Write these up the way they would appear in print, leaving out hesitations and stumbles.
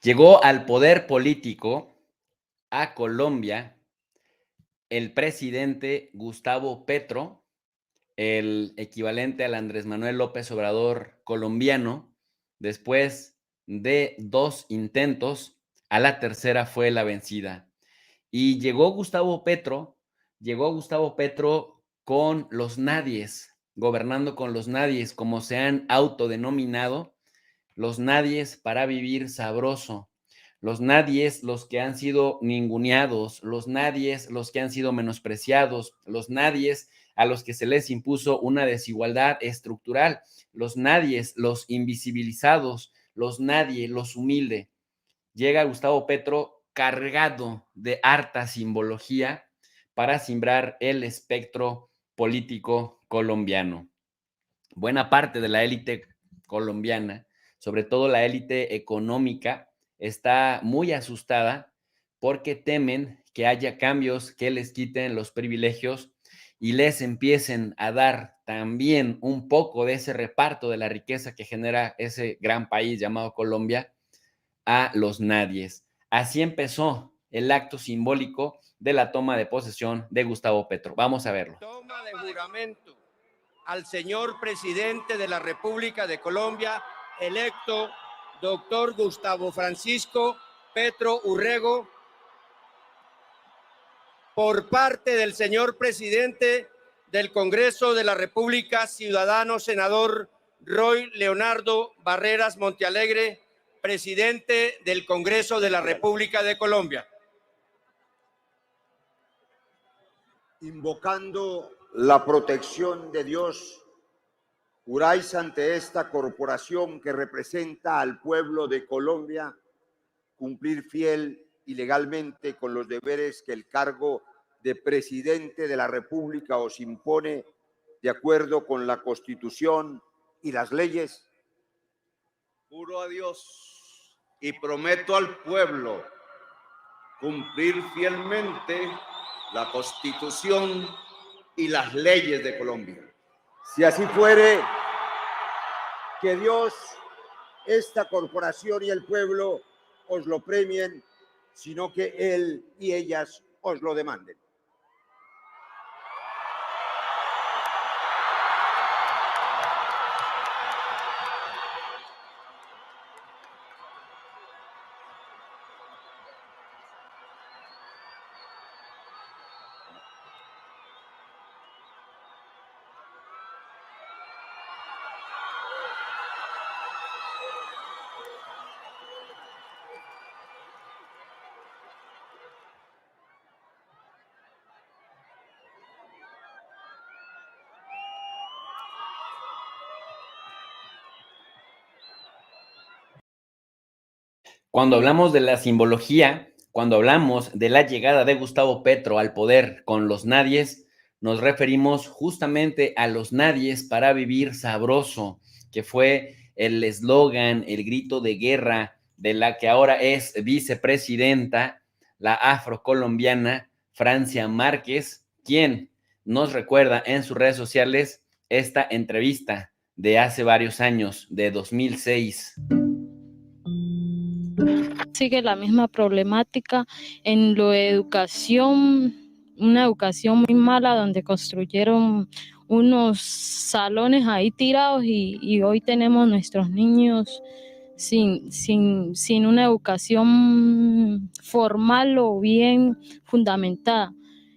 Llegó al poder político a Colombia el presidente Gustavo Petro, el equivalente al Andrés Manuel López Obrador colombiano. Después de 2 intentos, a la tercera fue la vencida. Y llegó Gustavo Petro con los nadies, gobernando con los nadies, como se han autodenominado, los nadies para vivir sabroso, los nadies los que han sido ninguneados, los nadies los que han sido menospreciados, los nadies a los que se les impuso una desigualdad estructural, los nadies los invisibilizados, los nadie, los humildes. Llega Gustavo Petro cargado de harta simbología para simbrar el espectro político colombiano. Buena parte de la élite colombiana, sobre todo la élite económica, está muy asustada porque temen que haya cambios que les quiten los privilegios y les empiecen a dar también un poco de ese reparto de la riqueza que genera ese gran país llamado Colombia a los nadies. Así empezó el acto simbólico de la toma de posesión de Gustavo Petro. Vamos a verlo. Toma de juramento al señor presidente de la República de Colombia, electo doctor Gustavo Francisco Petro Urrego, por parte del señor presidente del Congreso de la República, ciudadano senador Roy Leonardo Barreras Montealegre, presidente del Congreso de la República de Colombia. Invocando la protección de Dios, juráis ante esta corporación que representa al pueblo de Colombia cumplir fiel y legalmente con los deberes que el cargo de presidente de la República os impone de acuerdo con la Constitución y las leyes. Juro a Dios y prometo al pueblo cumplir fielmente la Constitución y las leyes de Colombia. Si así fuere, que Dios, esta corporación y el pueblo os lo premien, sino que él y ellas os lo demanden. Cuando hablamos de la simbología, cuando hablamos de la llegada de Gustavo Petro al poder con los nadies, nos referimos justamente a los nadies para vivir sabroso, que fue el eslogan, el grito de guerra de la que ahora es vicepresidenta, la afrocolombiana Francia Márquez, quien nos recuerda en sus redes sociales esta entrevista de hace varios años, de 2006. Sigue la misma problemática en lo de educación, una educación muy mala donde construyeron unos salones ahí tirados y hoy tenemos nuestros niños sin una educación formal o bien fundamentada.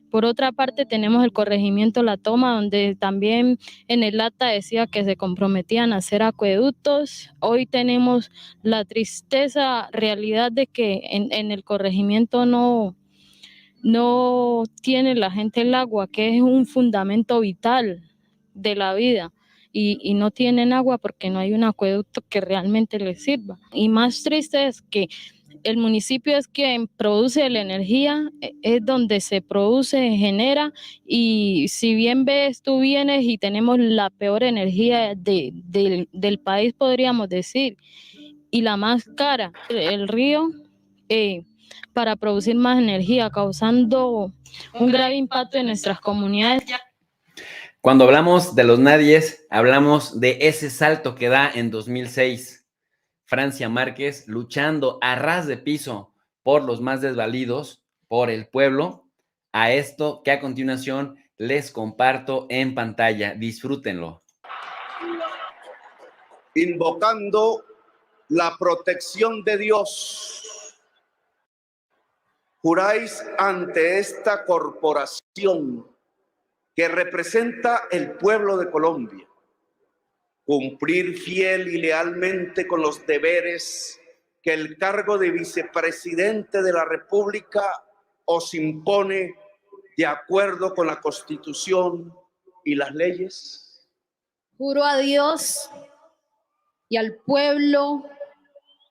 Por otra parte, tenemos el corregimiento La Toma, donde también en el acta decía que se comprometían a hacer acueductos. Hoy tenemos la tristeza realidad de que en el corregimiento no tiene la gente el agua, que es un fundamento vital de la vida. Y no tienen agua porque no hay un acueducto que realmente les sirva. Y más triste es que el municipio es quien produce la energía, es donde se produce, genera, y si bien ves, tú vienes y tenemos la peor energía del país, podríamos decir, y la más cara, el río, para producir más energía, causando un grave impacto en nuestras comunidades. Cuando hablamos de los nadies, hablamos de ese salto que da en 2006. Francia Márquez, luchando a ras de piso por los más desvalidos, por el pueblo, a esto que a continuación les comparto en pantalla. Disfrútenlo. Invocando la protección de Dios, juráis ante esta corporación que representa el pueblo de Colombia, cumplir fiel y lealmente con los deberes que el cargo de vicepresidente de la República os impone de acuerdo con la Constitución y las leyes. Juro a Dios y al pueblo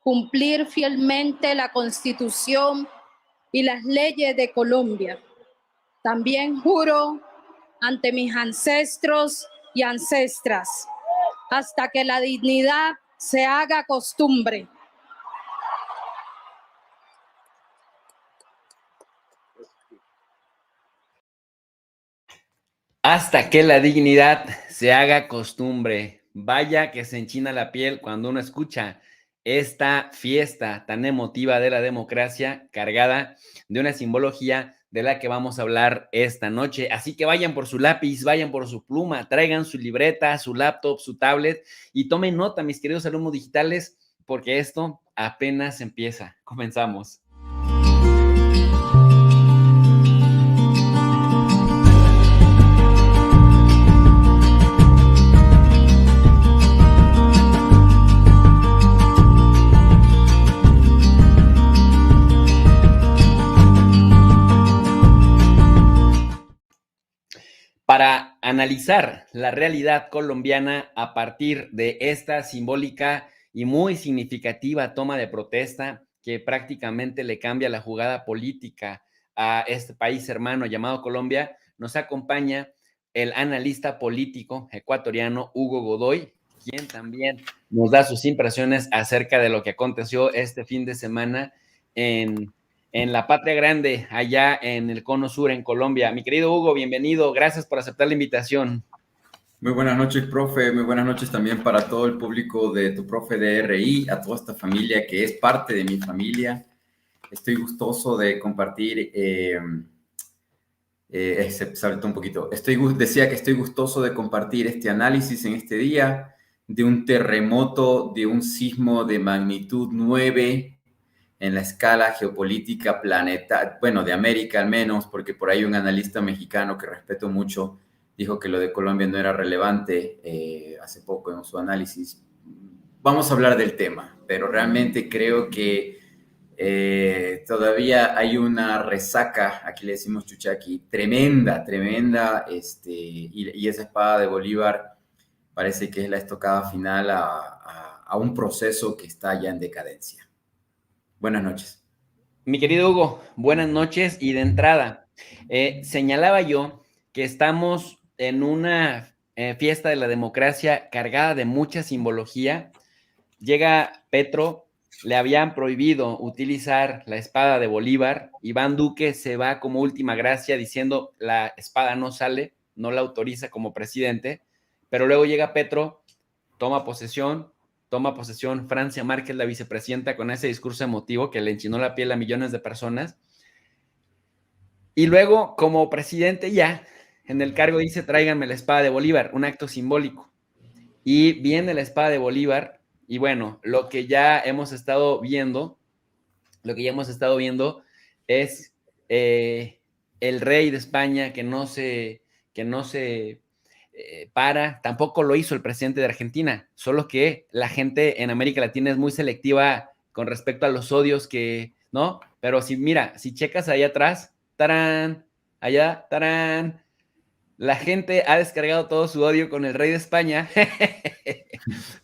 cumplir fielmente la Constitución y las leyes de Colombia. También juro ante mis ancestros y ancestras, hasta que la dignidad se haga costumbre. Hasta que la dignidad se haga costumbre. Vaya que se enchina la piel cuando uno escucha esta fiesta tan emotiva de la democracia, cargada de una simbología de la que vamos a hablar esta noche. Así que vayan por su lápiz, vayan por su pluma, traigan su libreta, su laptop, su tablet y tomen nota, mis queridos alumnos digitales, porque esto apenas empieza. Comenzamos. Para analizar la realidad colombiana a partir de esta simbólica y muy significativa toma de protesta que prácticamente le cambia la jugada política a este país hermano llamado Colombia, nos acompaña el analista político ecuatoriano Hugo Godoy, quien también nos da sus impresiones acerca de lo que aconteció este fin de semana en la Patria Grande, allá en el Cono Sur, en Colombia. Mi querido Hugo, bienvenido. Gracias por aceptar la invitación. Muy buenas noches, profe. Muy buenas noches también para todo el público de tu profe de RI, a toda esta familia que es parte de mi familia. Estoy gustoso de compartir. Se saltó un poquito. Decía que estoy gustoso de compartir este análisis en este día de un terremoto, de un sismo de magnitud 9 en la escala geopolítica planetaria, bueno, de América al menos, porque por ahí un analista mexicano que respeto mucho dijo que lo de Colombia no era relevante hace poco en su análisis. Vamos a hablar del tema, pero realmente creo que todavía hay una resaca, aquí le decimos chuchaqui, tremenda, y esa espada de Bolívar parece que es la estocada final a un proceso que está ya en decadencia. Buenas noches. Mi querido Hugo, buenas noches y de entrada, señalaba yo que estamos en una fiesta de la democracia cargada de mucha simbología. Llega Petro, le habían prohibido utilizar la espada de Bolívar. Iván Duque se va como última gracia diciendo la espada no sale, no la autoriza como presidente, pero luego llega Petro, toma posesión Francia Márquez, la vicepresidenta, con ese discurso emotivo que le enchinó la piel a millones de personas. Y luego, como presidente ya, en el cargo dice, tráiganme la espada de Bolívar, un acto simbólico. Y viene la espada de Bolívar, y bueno, lo que ya hemos estado viendo es el rey de España que no se para, tampoco lo hizo el presidente de Argentina, solo que la gente en América Latina es muy selectiva con respecto a los odios que, ¿no? Pero si checas allá atrás, tarán, allá, tarán, la gente ha descargado todo su odio con el rey de España,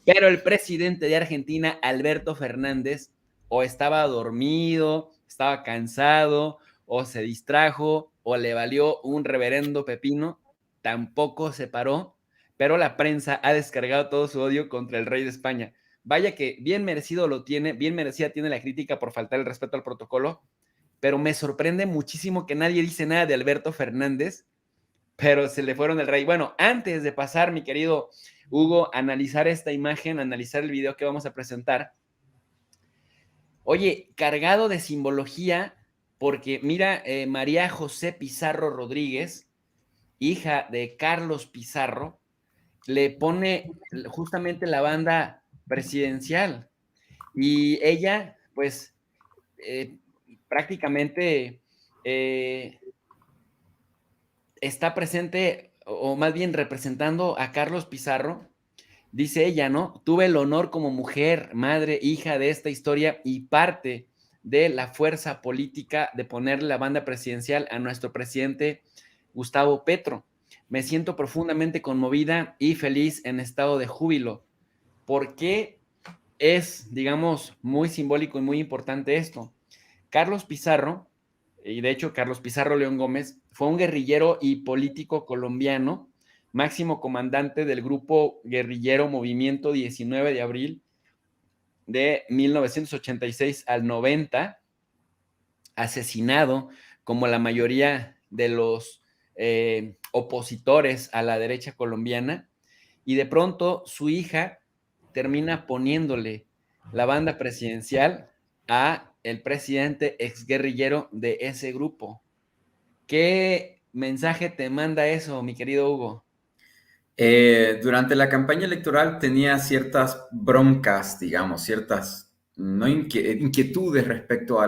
pero el presidente de Argentina, Alberto Fernández, o estaba dormido, estaba cansado, o se distrajo, o le valió un reverendo pepino, tampoco se paró, pero la prensa ha descargado todo su odio contra el rey de España. Vaya que bien merecido lo tiene, bien merecida tiene la crítica por faltar el respeto al protocolo, pero me sorprende muchísimo que nadie dice nada de Alberto Fernández, pero se le fueron el rey. Bueno, antes de pasar, mi querido Hugo, analizar esta imagen, analizar el video que vamos a presentar, Oye, cargado de simbología, porque mira, María José Pizarro Rodríguez, hija de Carlos Pizarro, le pone justamente la banda presidencial y ella, pues, eh, prácticamente está presente, o más bien representando a Carlos Pizarro. Dice ella, ¿no? Tuve el honor como mujer, madre, hija de esta historia y parte de la fuerza política de ponerle la banda presidencial a nuestro presidente Gustavo Petro. Me siento profundamente conmovida y feliz en estado de júbilo. ¿Por qué es, digamos, muy simbólico y muy importante esto? Carlos Pizarro, y de hecho Carlos Pizarro León Gómez, fue un guerrillero y político colombiano, máximo comandante del grupo guerrillero Movimiento 19 de Abril de 1986 al 90, asesinado como la mayoría de los opositores a la derecha colombiana, y de pronto su hija termina poniéndole la banda presidencial a el presidente exguerrillero de ese grupo. ¿Qué mensaje te manda eso, mi querido Hugo? Durante la campaña electoral tenía ciertas broncas, digamos, ciertas no inquietudes respecto a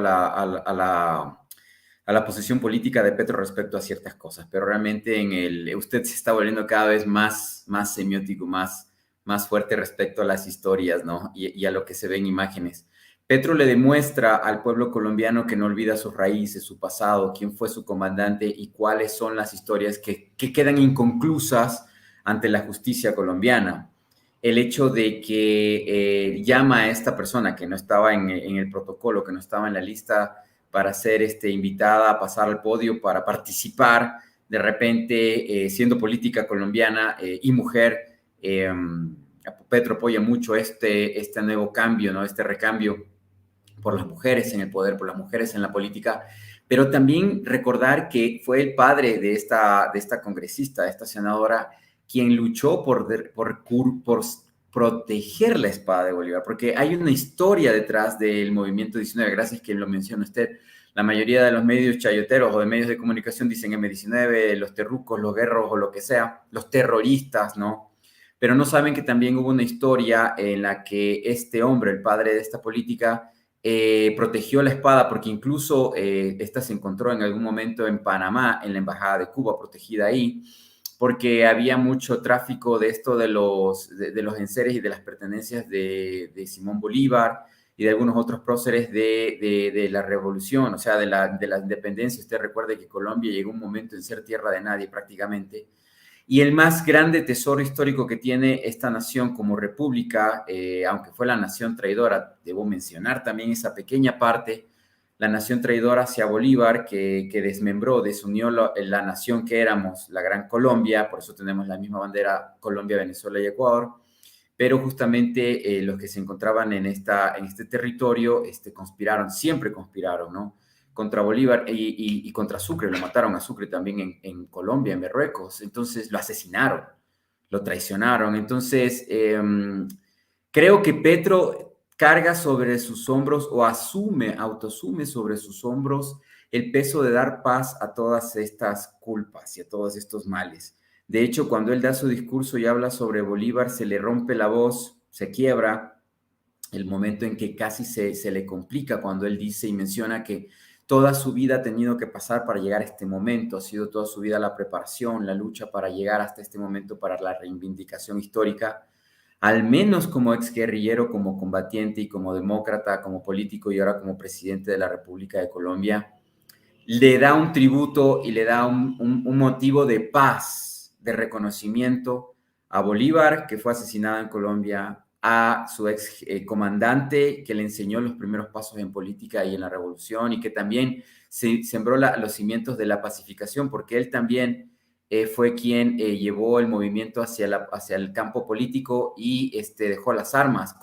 la posición política de Petro respecto a ciertas cosas, pero realmente usted se está volviendo cada vez más semiótico, más fuerte respecto a las historias, ¿no? Y a lo que se ve en imágenes. Petro le demuestra al pueblo colombiano que no olvida sus raíces, su pasado, quién fue su comandante y cuáles son las historias que quedan inconclusas ante la justicia colombiana. El hecho de que llama a esta persona que no estaba en el protocolo, que no estaba en la lista para ser invitada a pasar al podio, para participar, de repente, siendo política colombiana y mujer, Petro apoya mucho este nuevo cambio, ¿no? Este recambio por las mujeres en el poder, por las mujeres en la política, pero también recordar que fue el padre de esta congresista, de esta senadora, quien luchó por proteger la espada de Bolívar, porque hay una historia detrás del movimiento 19, gracias que lo menciona usted. La mayoría de los medios chayoteros o de medios de comunicación dicen M19, los terrucos, los guerros o lo que sea, los terroristas, ¿no? Pero no saben que también hubo una historia en la que este hombre, el padre de esta política, protegió la espada porque incluso esta se encontró en algún momento en Panamá, en la embajada de Cuba, protegida ahí, porque había mucho tráfico de esto de los enseres y de las pertenencias de Simón Bolívar y de algunos otros próceres de la revolución, o sea, de la independencia. Usted recuerde que Colombia llegó un momento en ser tierra de nadie prácticamente. Y el más grande tesoro histórico que tiene esta nación como república, aunque fue la nación traidora, debo mencionar también esa pequeña parte, la nación traidora hacia Bolívar, que desmembró, desunió la nación que éramos, la Gran Colombia, por eso tenemos la misma bandera Colombia, Venezuela y Ecuador, pero justamente los que se encontraban en este territorio conspiraron, siempre conspiraron, ¿no? Contra Bolívar y contra Sucre, lo mataron a Sucre también en Colombia, en Marruecos, entonces lo asesinaron, lo traicionaron, entonces creo que Petro carga sobre sus hombros o autoasume sobre sus hombros el peso de dar paz a todas estas culpas y a todos estos males. De hecho, cuando él da su discurso y habla sobre Bolívar, se le rompe la voz, se quiebra, el momento en que casi se le complica cuando él dice y menciona que toda su vida ha tenido que pasar para llegar a este momento, ha sido toda su vida la preparación, la lucha para llegar hasta este momento, para la reivindicación histórica, al menos como exguerrillero, como combatiente y como demócrata, como político y ahora como presidente de la República de Colombia, le da un tributo y le da un motivo de paz, de reconocimiento a Bolívar, que fue asesinado en Colombia, a su ex comandante, que le enseñó los primeros pasos en política y en la revolución, y que también sembró los cimientos de la pacificación, porque él también fue quien llevó el movimiento hacia el campo político y dejó las armas,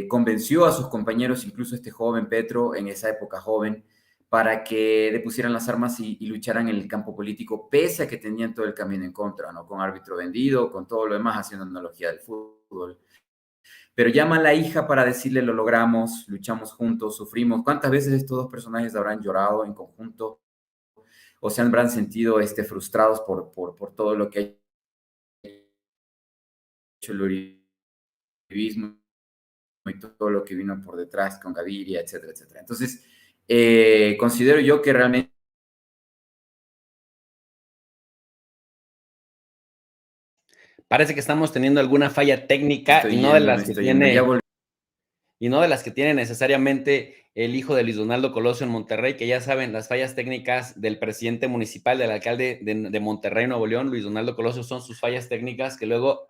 convenció a sus compañeros, incluso este joven Petro, en esa época joven, para que depusieran las armas y lucharan en el campo político, pese a que tenían todo el camino en contra, ¿no? Con árbitro vendido, con todo lo demás, haciendo analogía del fútbol. pero llama a la hija para decirle lo logramos, luchamos juntos, sufrimos. ¿Cuántas veces estos dos personajes habrán llorado en conjunto o se habrán sentido frustrados por todo lo que ha hecho el uribismo y todo lo que vino por detrás con Gaviria, etcétera, etcétera? Entonces, considero yo que realmente parece que estamos teniendo alguna falla técnica y no de las que tiene... Y no de las que tiene necesariamente el hijo de Luis Donaldo Colosio en Monterrey, que ya saben, las fallas técnicas del presidente municipal, del alcalde de Monterrey, Nuevo León, Luis Donaldo Colosio, son sus fallas técnicas que luego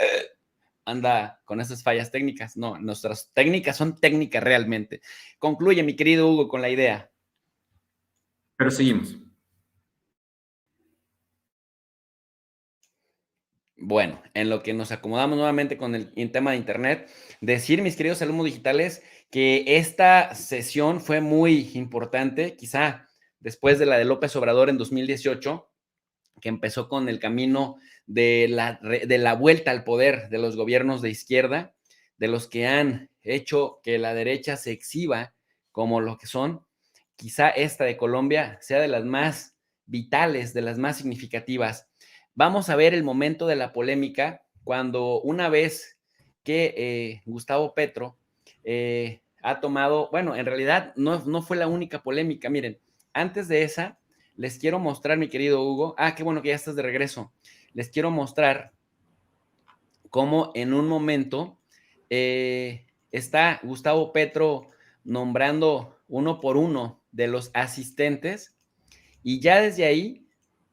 anda con esas fallas técnicas. No, nuestras técnicas son técnicas realmente. Concluye, mi querido Hugo, con la idea. Pero seguimos. Bueno, en lo que nos acomodamos nuevamente con el tema de Internet, decir, mis queridos alumnos digitales, que esta sesión fue muy importante, quizá después de la de López Obrador en 2018, que empezó con el camino de la vuelta al poder de los gobiernos de izquierda, de los que han hecho que la derecha se exhiba como lo que son. Quizá esta de Colombia sea de las más vitales, de las más significativas. Vamos a ver el momento de la polémica cuando una vez que Gustavo Petro ha tomado, bueno, en realidad no fue la única polémica. Miren, antes de esa, les quiero mostrar, mi querido Hugo, qué bueno que ya estás de regreso, les quiero mostrar cómo en un momento está Gustavo Petro nombrando uno por uno de los asistentes y ya desde ahí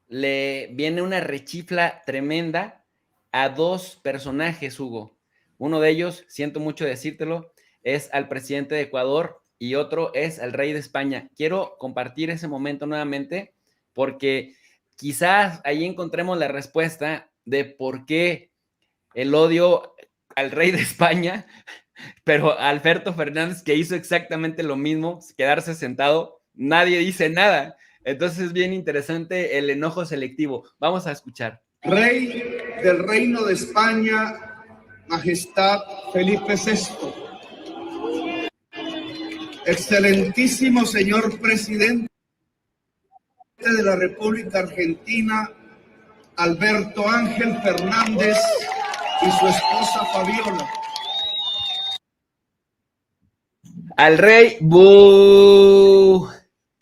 le viene una rechifla tremenda a dos personajes, Hugo. Uno de ellos, siento mucho decírtelo, es al presidente de Ecuador y otro es al rey de España. Quiero compartir ese momento nuevamente porque quizás ahí encontremos la respuesta de por qué el odio al rey de España, pero Alberto Fernández, que hizo exactamente lo mismo, quedarse sentado, nadie dice nada. Entonces es bien interesante el enojo selectivo. Vamos a escuchar. Rey del Reino de España, Majestad Felipe VI. Excelentísimo señor presidente de la República Argentina, Alberto Ángel Fernández y su esposa Fabiola. Al rey, ¡bú!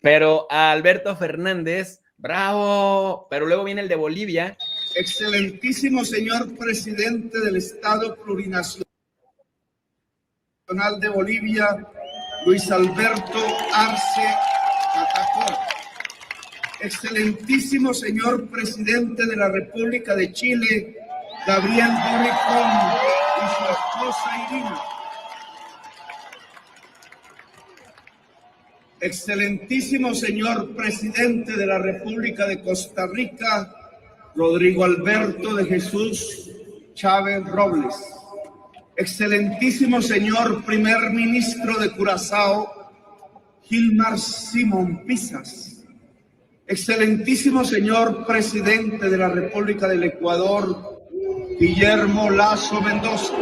Pero a Alberto Fernández, ¡bravo! Pero luego viene el de Bolivia. Excelentísimo señor presidente del Estado Plurinacional de Bolivia, Luis Alberto Arce Catacol. Excelentísimo señor presidente de la República de Chile, Gabriel Boric y su esposa Irina. Excelentísimo señor presidente de la República de Costa Rica, Rodrigo Alberto de Jesús Chávez Robles. Excelentísimo señor primer ministro de Curazao, Gilmar Simón Pisas. Excelentísimo señor presidente de la República del Ecuador, Guillermo Lasso Mendoza.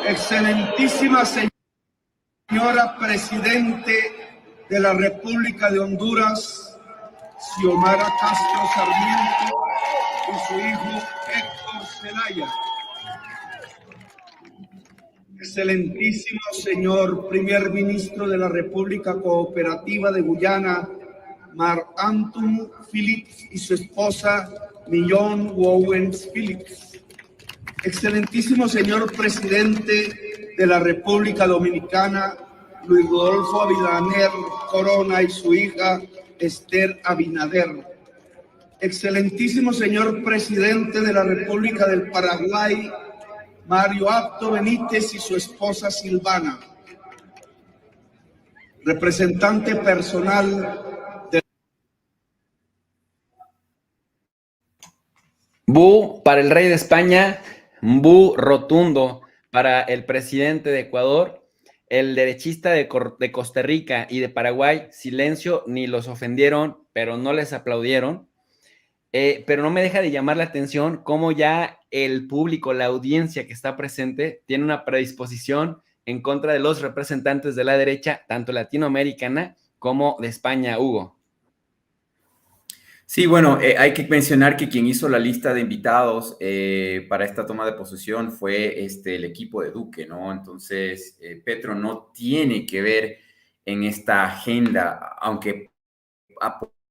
Excelentísima señora presidente de la República de Honduras, Xiomara Castro Sarmiento y su hijo Héctor Zelaya. Excelentísimo señor primer ministro de la República Cooperativa de Guyana, Marc Anton Phillips y su esposa Millón Wowens Phillips. Excelentísimo señor presidente de la República Dominicana, Luis Rodolfo Abinader Corona y su hija Esther Abinader. Excelentísimo señor presidente de la República del Paraguay, Mario Abdo Benítez y su esposa Silvana. Representante personal de... Bu para el rey de España, bu rotundo para el presidente de Ecuador. El derechista de Costa Rica y de Paraguay, silencio, ni los ofendieron, pero no les aplaudieron. pero no me deja de llamar la atención cómo ya el público, la audiencia que está presente, tiene una predisposición en contra de los representantes de la derecha, tanto latinoamericana como de España, Hugo. Sí, bueno, hay que mencionar que quien hizo la lista de invitados para esta toma de posesión fue el equipo de Duque, ¿no? Entonces, Petro no tiene que ver en esta agenda, aunque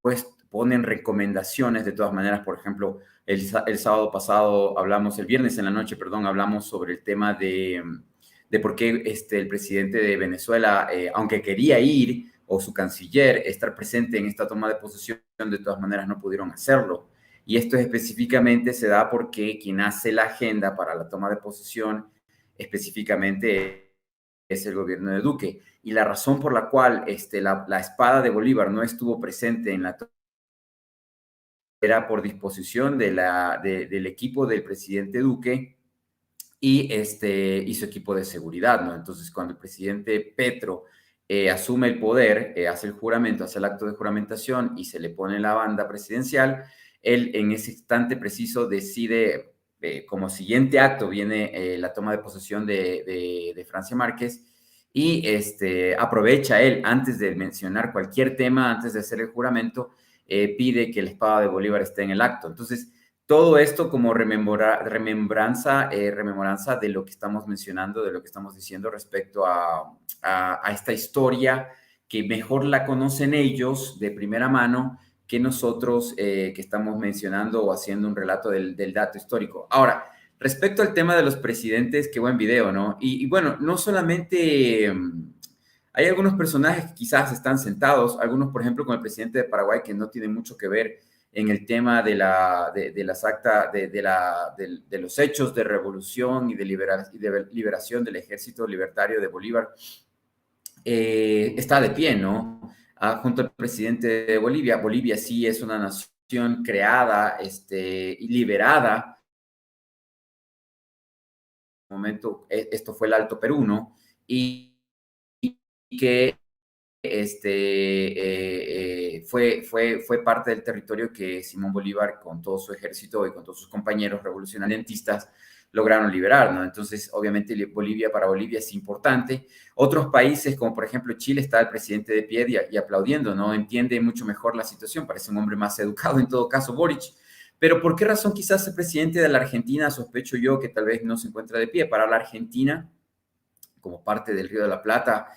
pues ponen recomendaciones de todas maneras. Por ejemplo, el sábado pasado hablamos, el viernes en la noche, perdón, hablamos sobre el tema de por qué el presidente de Venezuela, aunque quería ir, o su canciller, estar presente en esta toma de posesión, de todas maneras no pudieron hacerlo. Y esto específicamente se da porque quien hace la agenda para la toma de posesión específicamente es el gobierno de Duque. Y la razón por la cual la espada de Bolívar no estuvo presente en la era por disposición del equipo del presidente Duque y su equipo de seguridad, ¿no? Entonces, cuando el presidente Petro asume el poder, hace el juramento, hace el acto de juramentación y se le pone la banda presidencial, él en ese instante preciso decide, como siguiente acto viene la toma de posesión de Francia Márquez, y aprovecha él, antes de mencionar cualquier tema, antes de hacer el juramento, pide que la espada de Bolívar esté en el acto. Entonces, todo esto como rememoranza de lo que estamos mencionando, de lo que estamos diciendo respecto a esta historia que mejor la conocen ellos de primera mano que nosotros que estamos mencionando o haciendo un relato del dato histórico. Ahora, respecto al tema de los presidentes, qué buen video, ¿no? Y bueno, no solamente hay algunos personajes que quizás están sentados, algunos, por ejemplo, con el presidente de Paraguay, que no tienen mucho que ver en el tema de las actas, de los hechos de revolución y de liberación del Ejército Libertario de Bolívar, está de pie, ¿no? Junto al presidente de Bolivia. Bolivia sí es una nación creada y liberada. En un momento, esto fue el Alto Perú, ¿no? Y que fue parte del territorio que Simón Bolívar, con todo su ejército y con todos sus compañeros revolucionarios, lograron liberar, ¿no? Entonces, obviamente, para Bolivia es importante. Otros países, como por ejemplo Chile, está el presidente de pie y aplaudiendo, ¿no? Entiende mucho mejor la situación, parece un hombre más educado, en todo caso, Boric. Pero ¿por qué razón quizás el presidente de la Argentina, sospecho yo, que tal vez no se encuentra de pie? Para la Argentina, como parte del Río de la Plata,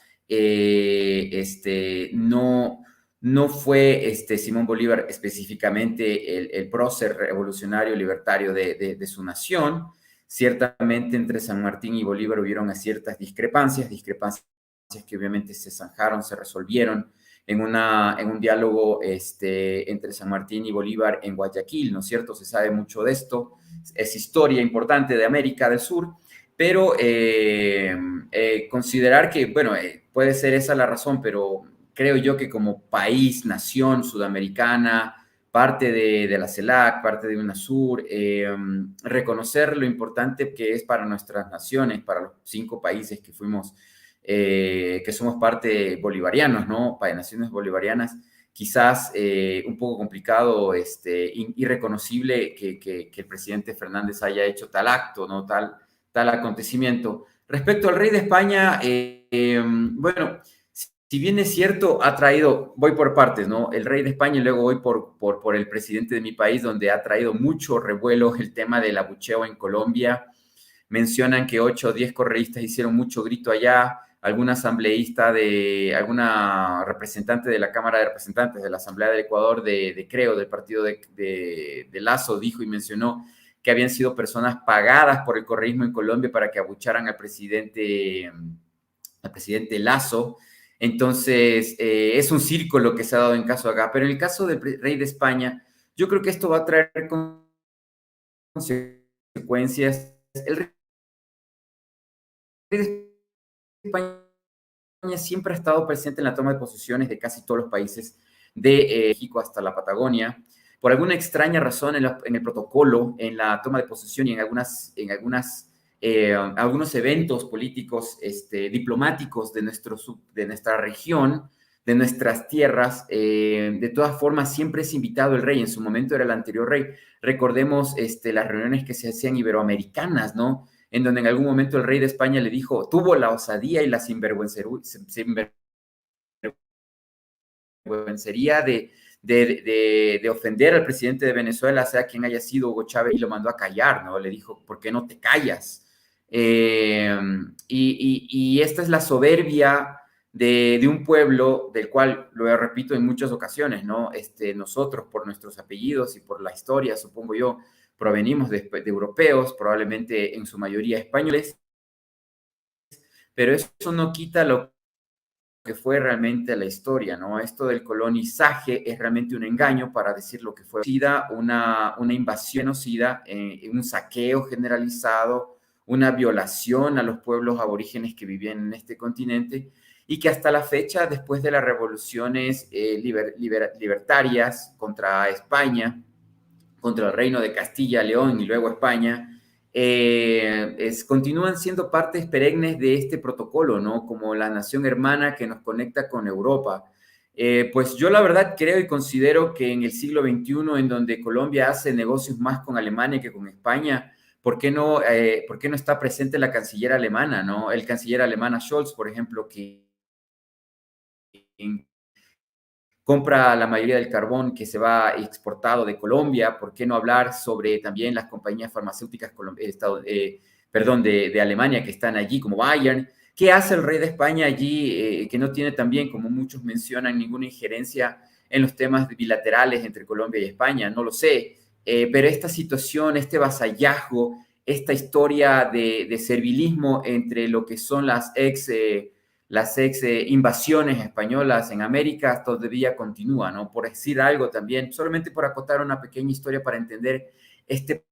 no fue Simón Bolívar específicamente el prócer revolucionario libertario de su nación. Ciertamente entre San Martín y Bolívar hubieron ciertas discrepancias que obviamente se zanjaron, se resolvieron en un diálogo entre San Martín y Bolívar en Guayaquil, ¿no es cierto? Se sabe mucho de esto, es historia importante de América del Sur, pero considerar que, bueno, puede ser esa la razón, pero creo yo que como país, nación sudamericana, parte de la CELAC, parte de UNASUR, reconocer lo importante que es para nuestras naciones, para los 5 países que fuimos, que somos parte bolivarianos, ¿no? Para naciones bolivarianas, quizás un poco complicado, irreconocible que el presidente Fernández haya hecho tal acto, ¿no? Tal acontecimiento. Respecto al rey de España, bueno, si bien es cierto, ha traído, voy por partes, ¿no? El rey de España y luego voy por el presidente de mi país, donde ha traído mucho revuelo el tema del abucheo en Colombia. Mencionan que 8 o 10 correístas hicieron mucho grito allá, alguna asambleísta alguna representante de la Cámara de Representantes de la Asamblea del Ecuador, creo, del partido de Lazo, dijo y mencionó que habían sido personas pagadas por el correísmo en Colombia para que abucharan al presidente Lazo. Entonces, es un círculo que se ha dado en caso acá. Pero en el caso del rey de España, yo creo que esto va a traer consecuencias. El rey de España siempre ha estado presente en la toma de posiciones de casi todos los países, de México hasta la Patagonia. Por alguna extraña razón, en el protocolo, en la toma de posesión y en algunos eventos políticos diplomáticos de nuestra región, de nuestras tierras. De todas formas, siempre es invitado el rey. En su momento era el anterior rey. Recordemos las reuniones que se hacían iberoamericanas, ¿no? En donde en algún momento el rey de España le dijo, tuvo la osadía y la sinvergüencería de ofender al presidente de Venezuela, sea quien haya sido Hugo Chávez, y lo mandó a callar, ¿no? Le dijo, ¿por qué no te callas? Y esta es la soberbia de un pueblo del cual, lo repito en muchas ocasiones, ¿no? Nosotros, por nuestros apellidos y por la historia, supongo yo, provenimos de europeos, probablemente en su mayoría españoles, pero eso no quita lo que fue realmente la historia, ¿no? Esto del colonizaje es realmente un engaño para decir lo que fue una invasión genocida, un saqueo generalizado, una violación a los pueblos aborígenes que vivían en este continente, y que hasta la fecha, después de las revoluciones libertarias contra España, contra el reino de Castilla, León y luego España, continúan siendo partes perennes de este protocolo, ¿no? Como la nación hermana que nos conecta con Europa. Pues yo la verdad creo y considero que en el siglo XXI, en donde Colombia hace negocios más con Alemania que con España, ¿por qué no está presente la canciller alemana, ¿no? El canciller alemán Scholz, por ejemplo, que compra la mayoría del carbón que se va exportado de Colombia. ¿Por qué no hablar sobre también las compañías farmacéuticas de Alemania que están allí, como Bayern? ¿Qué hace el rey de España allí, que no tiene también, como muchos mencionan, ninguna injerencia en los temas bilaterales entre Colombia y España? No lo sé, pero esta situación, este vasallazgo, esta historia de servilismo entre lo que son las ex invasiones españolas en América todavía continúa, ¿no? Por decir algo también, solamente por acotar una pequeña historia para entender este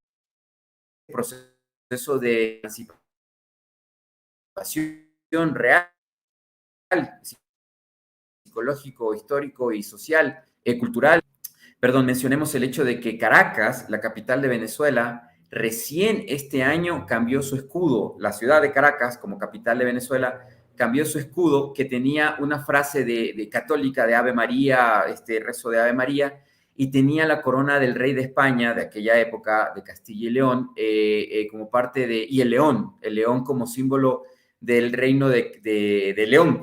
proceso de emancipación real, psicológico, histórico y social, cultural. Perdón, mencionemos el hecho de que Caracas, la capital de Venezuela, recién este año cambió su escudo. La ciudad de Caracas, como capital de Venezuela, cambió su escudo, que tenía una frase de católica de Ave María, rezo de Ave María, y tenía la corona del rey de España de aquella época, de Castilla y León, como parte y el león como símbolo del reino de León,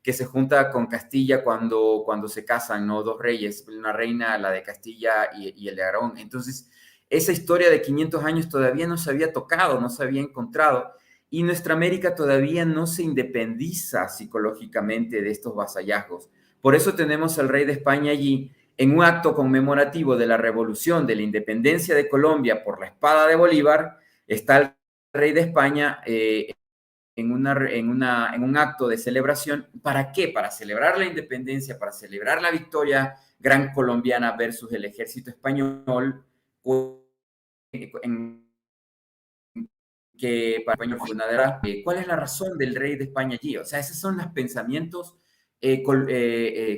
que se junta con Castilla cuando se casan, ¿no? Dos reyes, una reina, la de Castilla y el de Aragón. Entonces, esa historia de 500 años todavía no se había tocado, no se había encontrado, y nuestra América todavía no se independiza psicológicamente de estos vasallazgos. Por eso tenemos al rey de España allí en un acto conmemorativo de la revolución, de la independencia de Colombia por la espada de Bolívar. Está el rey de España en un acto de celebración. ¿Para qué? Para celebrar la independencia, para celebrar la victoria gran colombiana versus el ejército español, que para España fue una guerra. ¿Cuál es la razón del rey de España allí? O sea, esos son los pensamientos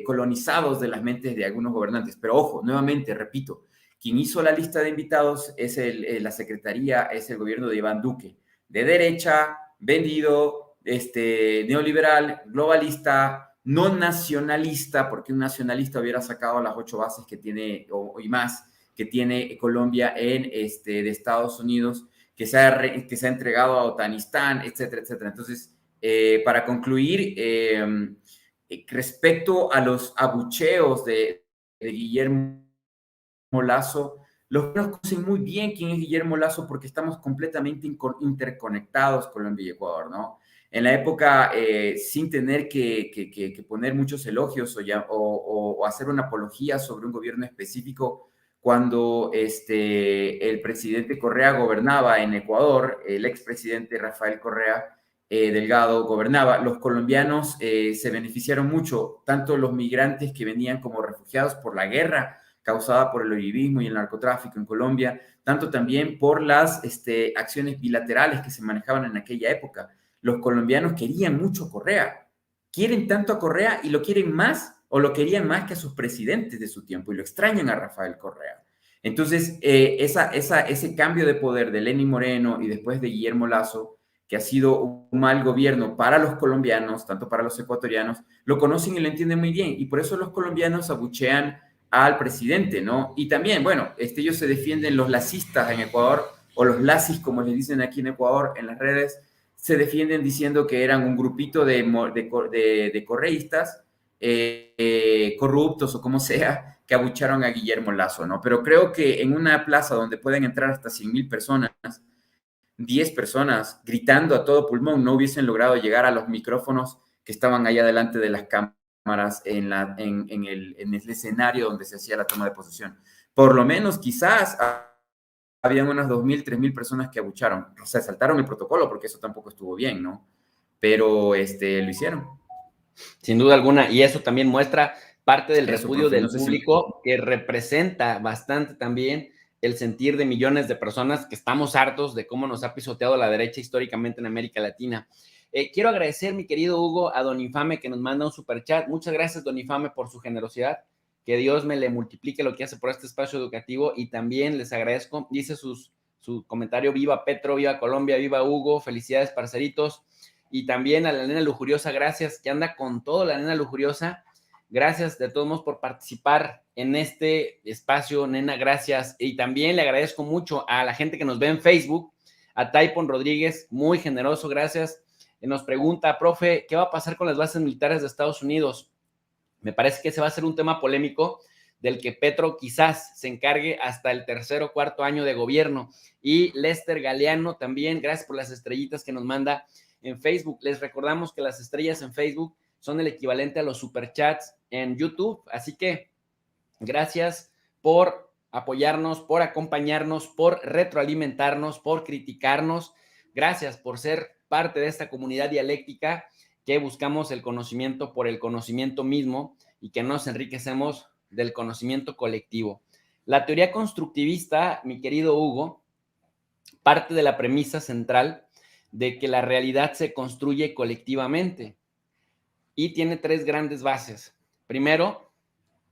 colonizados de las mentes de algunos gobernantes. Pero ojo, nuevamente, repito, quien hizo la lista de invitados es la secretaría, es el gobierno de Iván Duque, de derecha, vendido, neoliberal, globalista, no nacionalista, porque un nacionalista hubiera sacado las 8 bases que tiene, y más, que tiene Colombia de Estados Unidos, que se ha entregado a Otanistán, etcétera, etcétera. Entonces, para concluir, respecto a los abucheos de Guillermo Lasso, los conocen muy bien quién es Guillermo Lasso, porque estamos completamente interconectados Colombia y Ecuador, ¿no? En la época, sin tener que poner muchos elogios o hacer una apología sobre un gobierno específico, cuando el presidente Correa gobernaba en Ecuador, el expresidente Rafael Correa Delgado gobernaba, los colombianos se beneficiaron mucho, tanto los migrantes que venían como refugiados por la guerra causada por el uribismo y el narcotráfico en Colombia, tanto también por las acciones bilaterales que se manejaban en aquella época. Los colombianos querían mucho a Correa, quieren tanto a Correa y lo quieren más, o lo querían más que a sus presidentes de su tiempo, y lo extrañan a Rafael Correa. Entonces, ese cambio de poder de Lenín Moreno y después de Guillermo Lasso que ha sido un mal gobierno para los colombianos, tanto para los ecuatorianos, lo conocen y lo entienden muy bien, y por eso los colombianos abuchean al presidente, ¿no? Y también, bueno, ellos se defienden, los lacistas en Ecuador, o los lacis, como les dicen aquí en Ecuador, en las redes, se defienden diciendo que eran un grupito de correístas, corruptos o como sea, que abucharon a Guillermo Lazo, ¿no? Pero creo que en una plaza donde pueden entrar hasta 100,000 personas, 10 personas gritando a todo pulmón no hubiesen logrado llegar a los micrófonos que estaban allá delante de las cámaras en el escenario donde se hacía la toma de posesión. Por lo menos, quizás habían unas 2,000, 3,000 personas que abucharon. O sea, saltaron el protocolo porque eso tampoco estuvo bien, ¿no? Pero lo hicieron. Sin duda alguna, y eso también muestra parte del Eso, repudio profe, del no sé si público, que representa bastante también el sentir de millones de personas que estamos hartos de cómo nos ha pisoteado la derecha históricamente en América Latina. Quiero agradecer, mi querido Hugo, a Don Infame que nos manda un superchat. Muchas gracias, Don Infame, por su generosidad. Que Dios me le multiplique lo que hace por este espacio educativo, y también les agradezco, dice su comentario: viva Petro, viva Colombia, viva Hugo, felicidades, parceritos. Y también a la nena lujuriosa, gracias, que anda con todo la nena lujuriosa. Gracias de todos modos por participar en este espacio, nena, gracias. Y también le agradezco mucho a la gente que nos ve en Facebook, a Taipon Rodríguez, muy generoso, gracias. Nos pregunta, profe, ¿qué va a pasar con las bases militares de Estados Unidos? Me parece que ese va a ser un tema polémico del que Petro quizás se encargue hasta el 3er o 4º año de gobierno. Y Lester Galeano también, gracias por las estrellitas que nos manda en Facebook. Les recordamos que las estrellas en Facebook son el equivalente a los superchats en YouTube, así que gracias por apoyarnos, por acompañarnos, por retroalimentarnos, por criticarnos. Gracias por ser parte de esta comunidad dialéctica que buscamos el conocimiento por el conocimiento mismo y que nos enriquecemos del conocimiento colectivo. La teoría constructivista, mi querido Hugo, parte de la premisa central de que la realidad se construye colectivamente y tiene 3 grandes bases. Primero,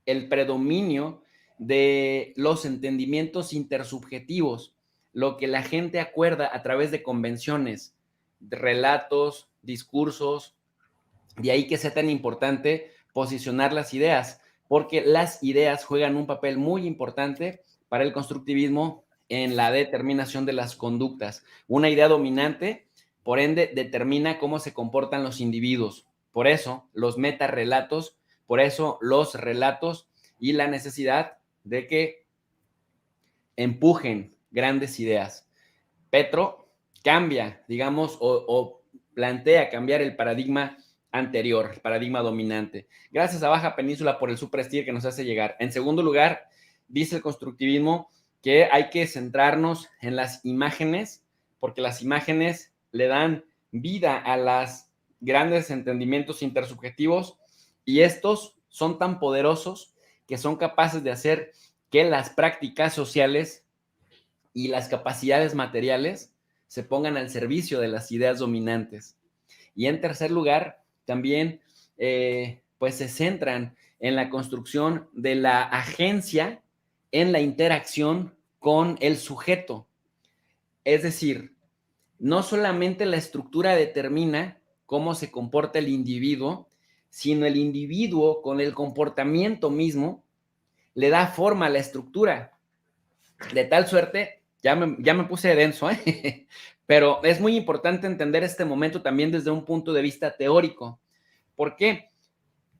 el predominio de los entendimientos intersubjetivos, lo que la gente acuerda a través de convenciones, de relatos, discursos. De ahí que sea tan importante posicionar las ideas, porque las ideas juegan un papel muy importante para el constructivismo en la determinación de las conductas. Una idea dominante, por ende, determina cómo se comportan los individuos. Por eso, los metarrelatos, por eso los relatos y la necesidad de que empujen grandes ideas. Petro cambia, digamos, o plantea cambiar el paradigma anterior, el paradigma dominante. Gracias a Baja Península por el super sticker que nos hace llegar. En segundo lugar, dice el constructivismo que hay que centrarnos en las imágenes, porque las imágenes le dan vida a los grandes entendimientos intersubjetivos, y estos son tan poderosos que son capaces de hacer que las prácticas sociales y las capacidades materiales se pongan al servicio de las ideas dominantes. Y en tercer lugar, también pues se centran en la construcción de la agencia en la interacción con el sujeto. Es decir, no solamente la estructura determina cómo se comporta el individuo, sino el individuo con el comportamiento mismo le da forma a la estructura. De tal suerte, ya me puse denso, pero es muy importante entender este momento también desde un punto de vista teórico. ¿Por qué?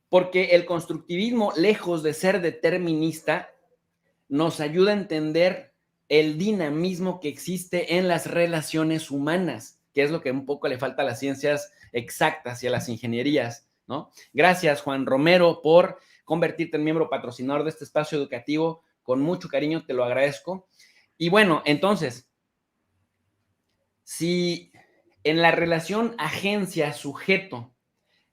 Porque el constructivismo, lejos de ser determinista, nos ayuda a entender el dinamismo que existe en las relaciones humanas, que es lo que un poco le falta a las ciencias exactas y a las ingenierías, ¿no? Gracias, Juan Romero, por convertirte en miembro patrocinador de este espacio educativo. Con mucho cariño te lo agradezco. Y bueno, entonces, si en la relación agencia-sujeto,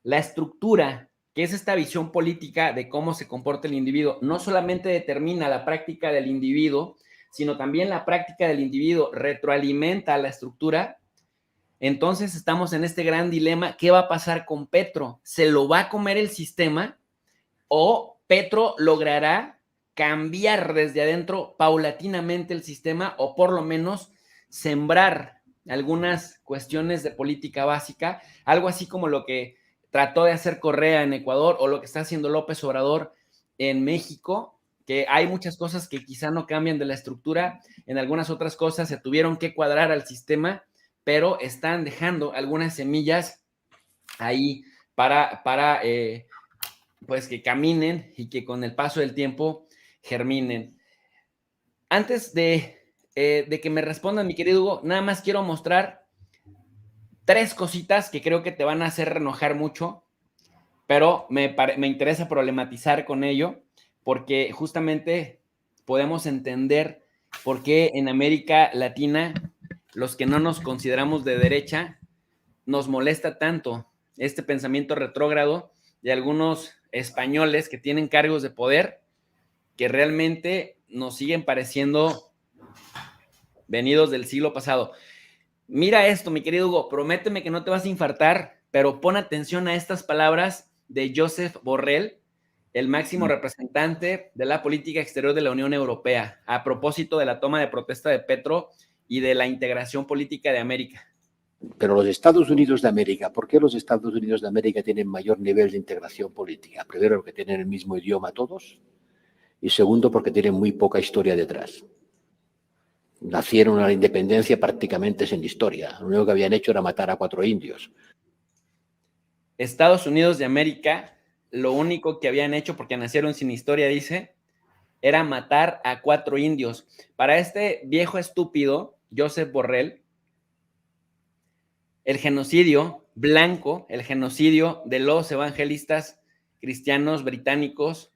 la estructura, que es esta visión política de cómo se comporta el individuo, no solamente determina la práctica del individuo, sino también la práctica del individuo retroalimenta a la estructura, entonces estamos en este gran dilema. ¿Qué va a pasar con Petro? ¿Se lo va a comer el sistema o Petro logrará cambiar desde adentro paulatinamente el sistema, o por lo menos sembrar algunas cuestiones de política básica, algo así como lo que trató de hacer Correa en Ecuador o lo que está haciendo López Obrador en México, que hay muchas cosas que quizá no cambian de la estructura, en algunas otras cosas se tuvieron que cuadrar al sistema, pero están dejando algunas semillas ahí para pues que caminen y que con el paso del tiempo germinen. Antes de que me respondan, mi querido Hugo, nada más quiero mostrar 3 cositas que creo que te van a hacer enojar mucho, pero me interesa problematizar con ello, porque justamente podemos entender por qué en América Latina, los que no nos consideramos de derecha, nos molesta tanto este pensamiento retrógrado de algunos españoles que tienen cargos de poder que realmente nos siguen pareciendo venidos del siglo pasado. Mira esto, mi querido Hugo, prométeme que no te vas a infartar, pero pon atención a estas palabras de Josep Borrell, el máximo representante de la política exterior de la Unión Europea, a propósito de la toma de protesta de Petro y de la integración política de América. Pero los Estados Unidos de América, ¿por qué los Estados Unidos de América tienen mayor nivel de integración política? Primero, porque tienen el mismo idioma todos, y segundo, porque tienen muy poca historia detrás. Nacieron a la independencia prácticamente sin historia. Lo único que habían hecho era matar a 4 indios. Estados Unidos de América, lo único que habían hecho, porque nacieron sin historia, dice, era matar a 4 indios. Para este viejo estúpido, Josep Borrell, el genocidio blanco, el genocidio de los evangelistas cristianos británicos,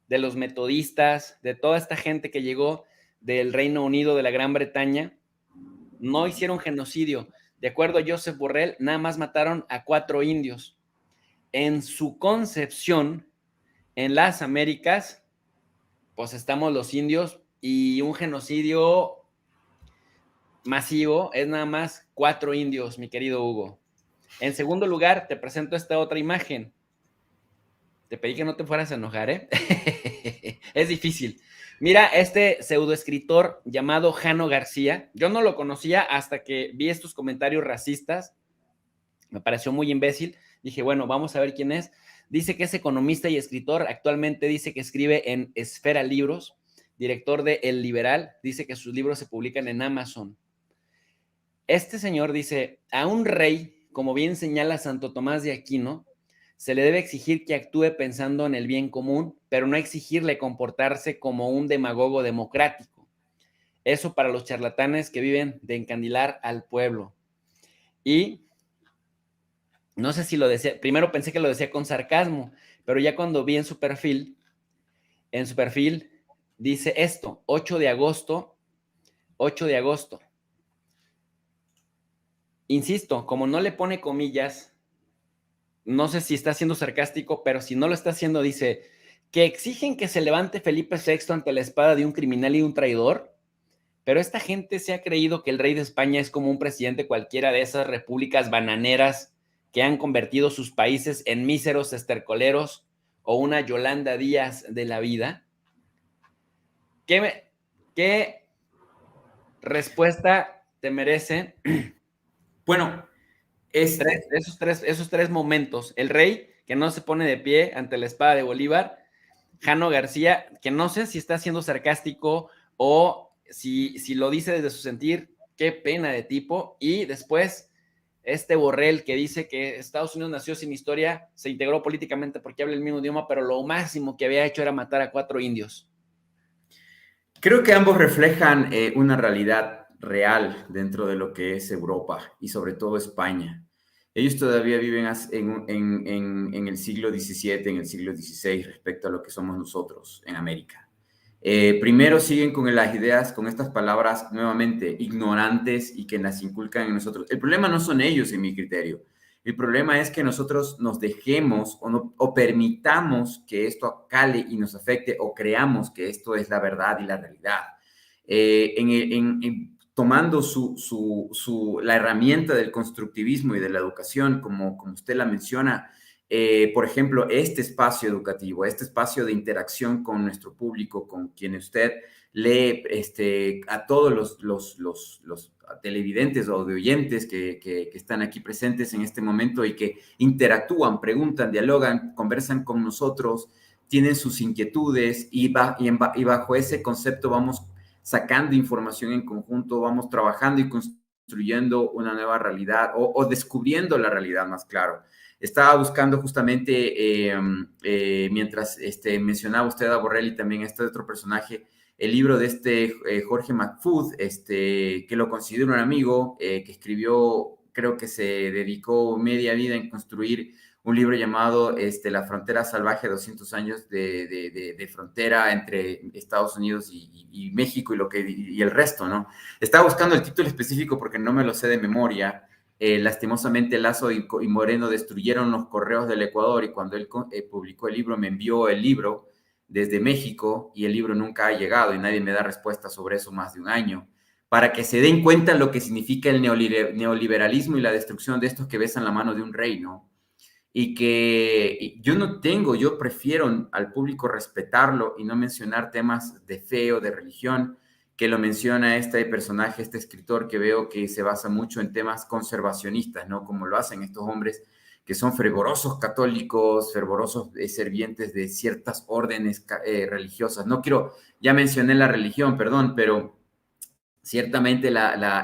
de los metodistas, de toda esta gente que llegó del Reino Unido, de la Gran Bretaña, no hicieron genocidio. De acuerdo a Josep Borrell, nada más mataron a 4 indios. En su concepción, en las Américas, pues estamos los indios y un genocidio masivo es nada más 4 indios, mi querido Hugo. En segundo lugar, te presento esta otra imagen. Te pedí que no te fueras a enojar, ¿eh? Es difícil. Mira, este pseudoescritor llamado Jano García, yo no lo conocía hasta que vi estos comentarios racistas, me pareció muy imbécil, dije, bueno, vamos a ver quién es. Dice que es economista y escritor, actualmente dice que escribe en Esfera Libros, director de El Liberal, dice que sus libros se publican en Amazon. Este señor dice, a un rey, como bien señala Santo Tomás de Aquino, se le debe exigir que actúe pensando en el bien común, pero no exigirle comportarse como un demagogo democrático. Eso para los charlatanes que viven de encandilar al pueblo. Y no sé si lo decía, primero pensé que lo decía con sarcasmo, pero ya cuando vi en su perfil dice esto, 8 de agosto. Insisto, como no le pone comillas, no sé si está siendo sarcástico, pero si no lo está haciendo, dice que exigen que se levante Felipe VI ante la espada de un criminal y un traidor, pero esta gente se ha creído que el rey de España es como un presidente cualquiera de esas repúblicas bananeras que han convertido sus países en míseros estercoleros o una Yolanda Díaz de la vida. ¿Qué respuesta te merece? Bueno, esos tres momentos. El rey que no se pone de pie ante la espada de Bolívar, Jano García, que no sé si está siendo sarcástico o si lo dice desde su sentir, qué pena de tipo. Y después, este Borrell que dice que Estados Unidos nació sin historia, se integró políticamente porque habla el mismo idioma, pero lo máximo que había hecho era matar a 4 indios. Creo que ambos reflejan una realidad real dentro de lo que es Europa y sobre todo España. Ellos todavía viven en el siglo XVII, en el siglo XVI respecto a lo que somos nosotros en América. Primero siguen con las ideas, con estas palabras nuevamente ignorantes y que las inculcan en nosotros. El problema no son ellos, en mi criterio. El problema es que nosotros nos dejemos o permitamos que esto cale y nos afecte o creamos que esto es la verdad y la realidad. Tomando la herramienta del constructivismo y de la educación, como usted la menciona, por ejemplo, este espacio educativo, este espacio de interacción con nuestro público, con quien usted lee a todos televidentes o de oyentes que están aquí presentes en este momento y que interactúan, preguntan, dialogan, conversan con nosotros, tienen sus inquietudes y bajo ese concepto vamos sacando información en conjunto, vamos trabajando y construyendo una nueva realidad o descubriendo la realidad más claro. Estaba buscando justamente, mientras mencionaba usted a Borrell y también este otro personaje, el libro de Jorge McFood, que lo considero un amigo, que escribió, creo que se dedicó media vida en construir un libro llamado La frontera salvaje, 200 años de frontera entre Estados Unidos y México y el resto, ¿no? Estaba buscando el título específico porque no me lo sé de memoria. Lastimosamente Lazo y Moreno destruyeron los correos del Ecuador y cuando él publicó el libro me envió el libro desde México y el libro nunca ha llegado y nadie me da respuesta sobre eso más de un año, para que se den cuenta lo que significa el neoliberalismo y la destrucción de estos que besan la mano de un rey, ¿no? Y que yo prefiero al público respetarlo y no mencionar temas de fe o de religión, que lo menciona este personaje, este escritor que veo que se basa mucho en temas conservacionistas, ¿no? Como lo hacen estos hombres que son fervorosos católicos, fervorosos servientes de ciertas órdenes religiosas. No quiero, ya mencioné la religión, perdón, pero ciertamente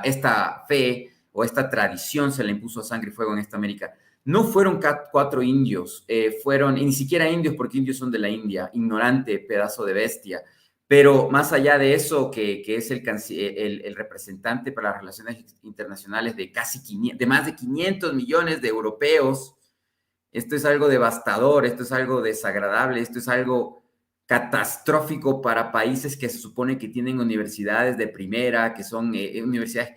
esta fe o esta tradición se le impuso a sangre y fuego en esta América. No fueron 4 indios, fueron, y ni siquiera indios, porque indios son de la India, ignorante, pedazo de bestia. Pero más allá de eso, que es el representante para las relaciones internacionales de de más de 500 millones de europeos, esto es algo devastador, esto es algo desagradable, esto es algo catastrófico para países que se supone que tienen universidades de primera, que son universidades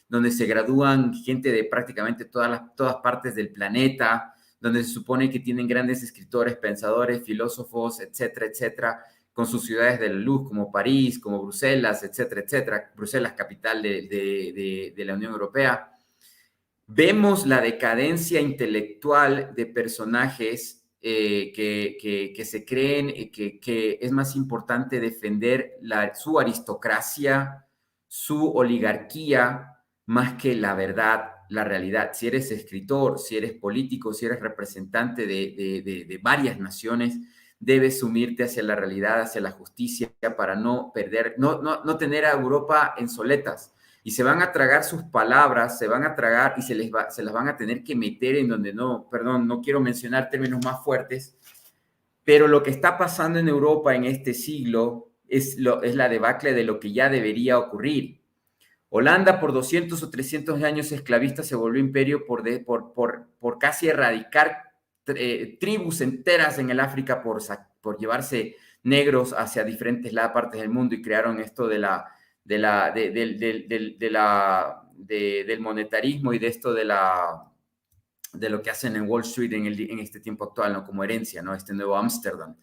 donde se gradúan gente de prácticamente todas partes del planeta, donde se supone que tienen grandes escritores, pensadores, filósofos, etcétera, etcétera, con sus ciudades de la luz, como París, como Bruselas, etcétera, etcétera. Bruselas, capital de la Unión Europea. Vemos la decadencia intelectual de personajes que se creen que es más importante defender su aristocracia, su oligarquía, más que la verdad, la realidad. Si eres escritor, si eres político, si eres representante de varias naciones, debes sumirte hacia la realidad, hacia la justicia, para no perder, no tener a Europa en soletas. Y se van a tragar sus palabras, se van a tragar y se las van a tener que meter en donde no quiero mencionar términos más fuertes, pero lo que está pasando en Europa en este siglo es la debacle de lo que ya debería ocurrir. Holanda por 200 o 300 años esclavista se volvió imperio por casi erradicar tribus enteras en el África por llevarse negros hacia diferentes partes del mundo y crearon esto del monetarismo y de esto de lo que hacen en Wall Street en este tiempo actual, ¿no? Como herencia, ¿no? Este nuevo Ámsterdam.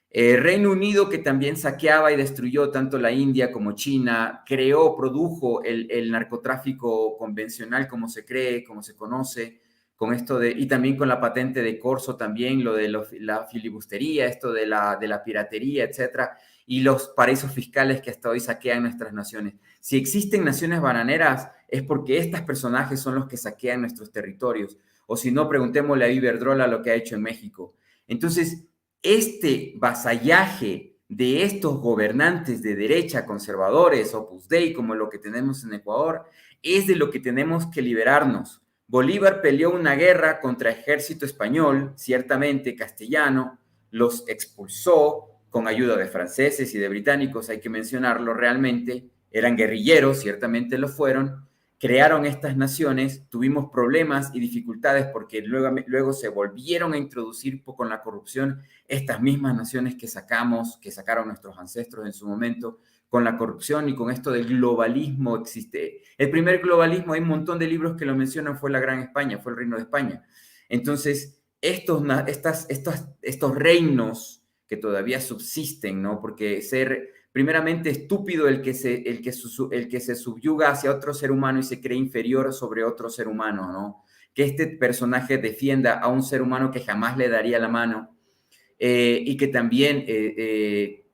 Reino Unido, que también saqueaba y destruyó tanto la India como China, produjo el narcotráfico convencional como se cree, como se conoce, con esto y también con la patente de Corso también, lo de la filibustería, esto de la piratería, etcétera, y los paraísos fiscales que hasta hoy saquean nuestras naciones. Si existen naciones bananeras, es porque estos personajes son los que saquean nuestros territorios, o si no, preguntémosle a Iberdrola lo que ha hecho en México. Entonces, este vasallaje de estos gobernantes de derecha, conservadores, Opus Dei, como lo que tenemos en Ecuador, es de lo que tenemos que liberarnos. Bolívar peleó una guerra contra el ejército español, ciertamente castellano, los expulsó con ayuda de franceses y de británicos, hay que mencionarlo realmente, eran guerrilleros, ciertamente lo fueron, crearon estas naciones, tuvimos problemas y dificultades porque luego se volvieron a introducir con la corrupción estas mismas naciones que sacaron nuestros ancestros en su momento, con la corrupción y con esto del globalismo existe. El primer globalismo, hay un montón de libros que lo mencionan, fue la Gran España, fue el Reino de España. Entonces, estos reinos que todavía subsisten, ¿no? Porque primeramente estúpido el que se subyuga hacia otro ser humano y se cree inferior sobre otro ser humano, ¿no? Que este personaje defienda a un ser humano que jamás le daría la mano y que también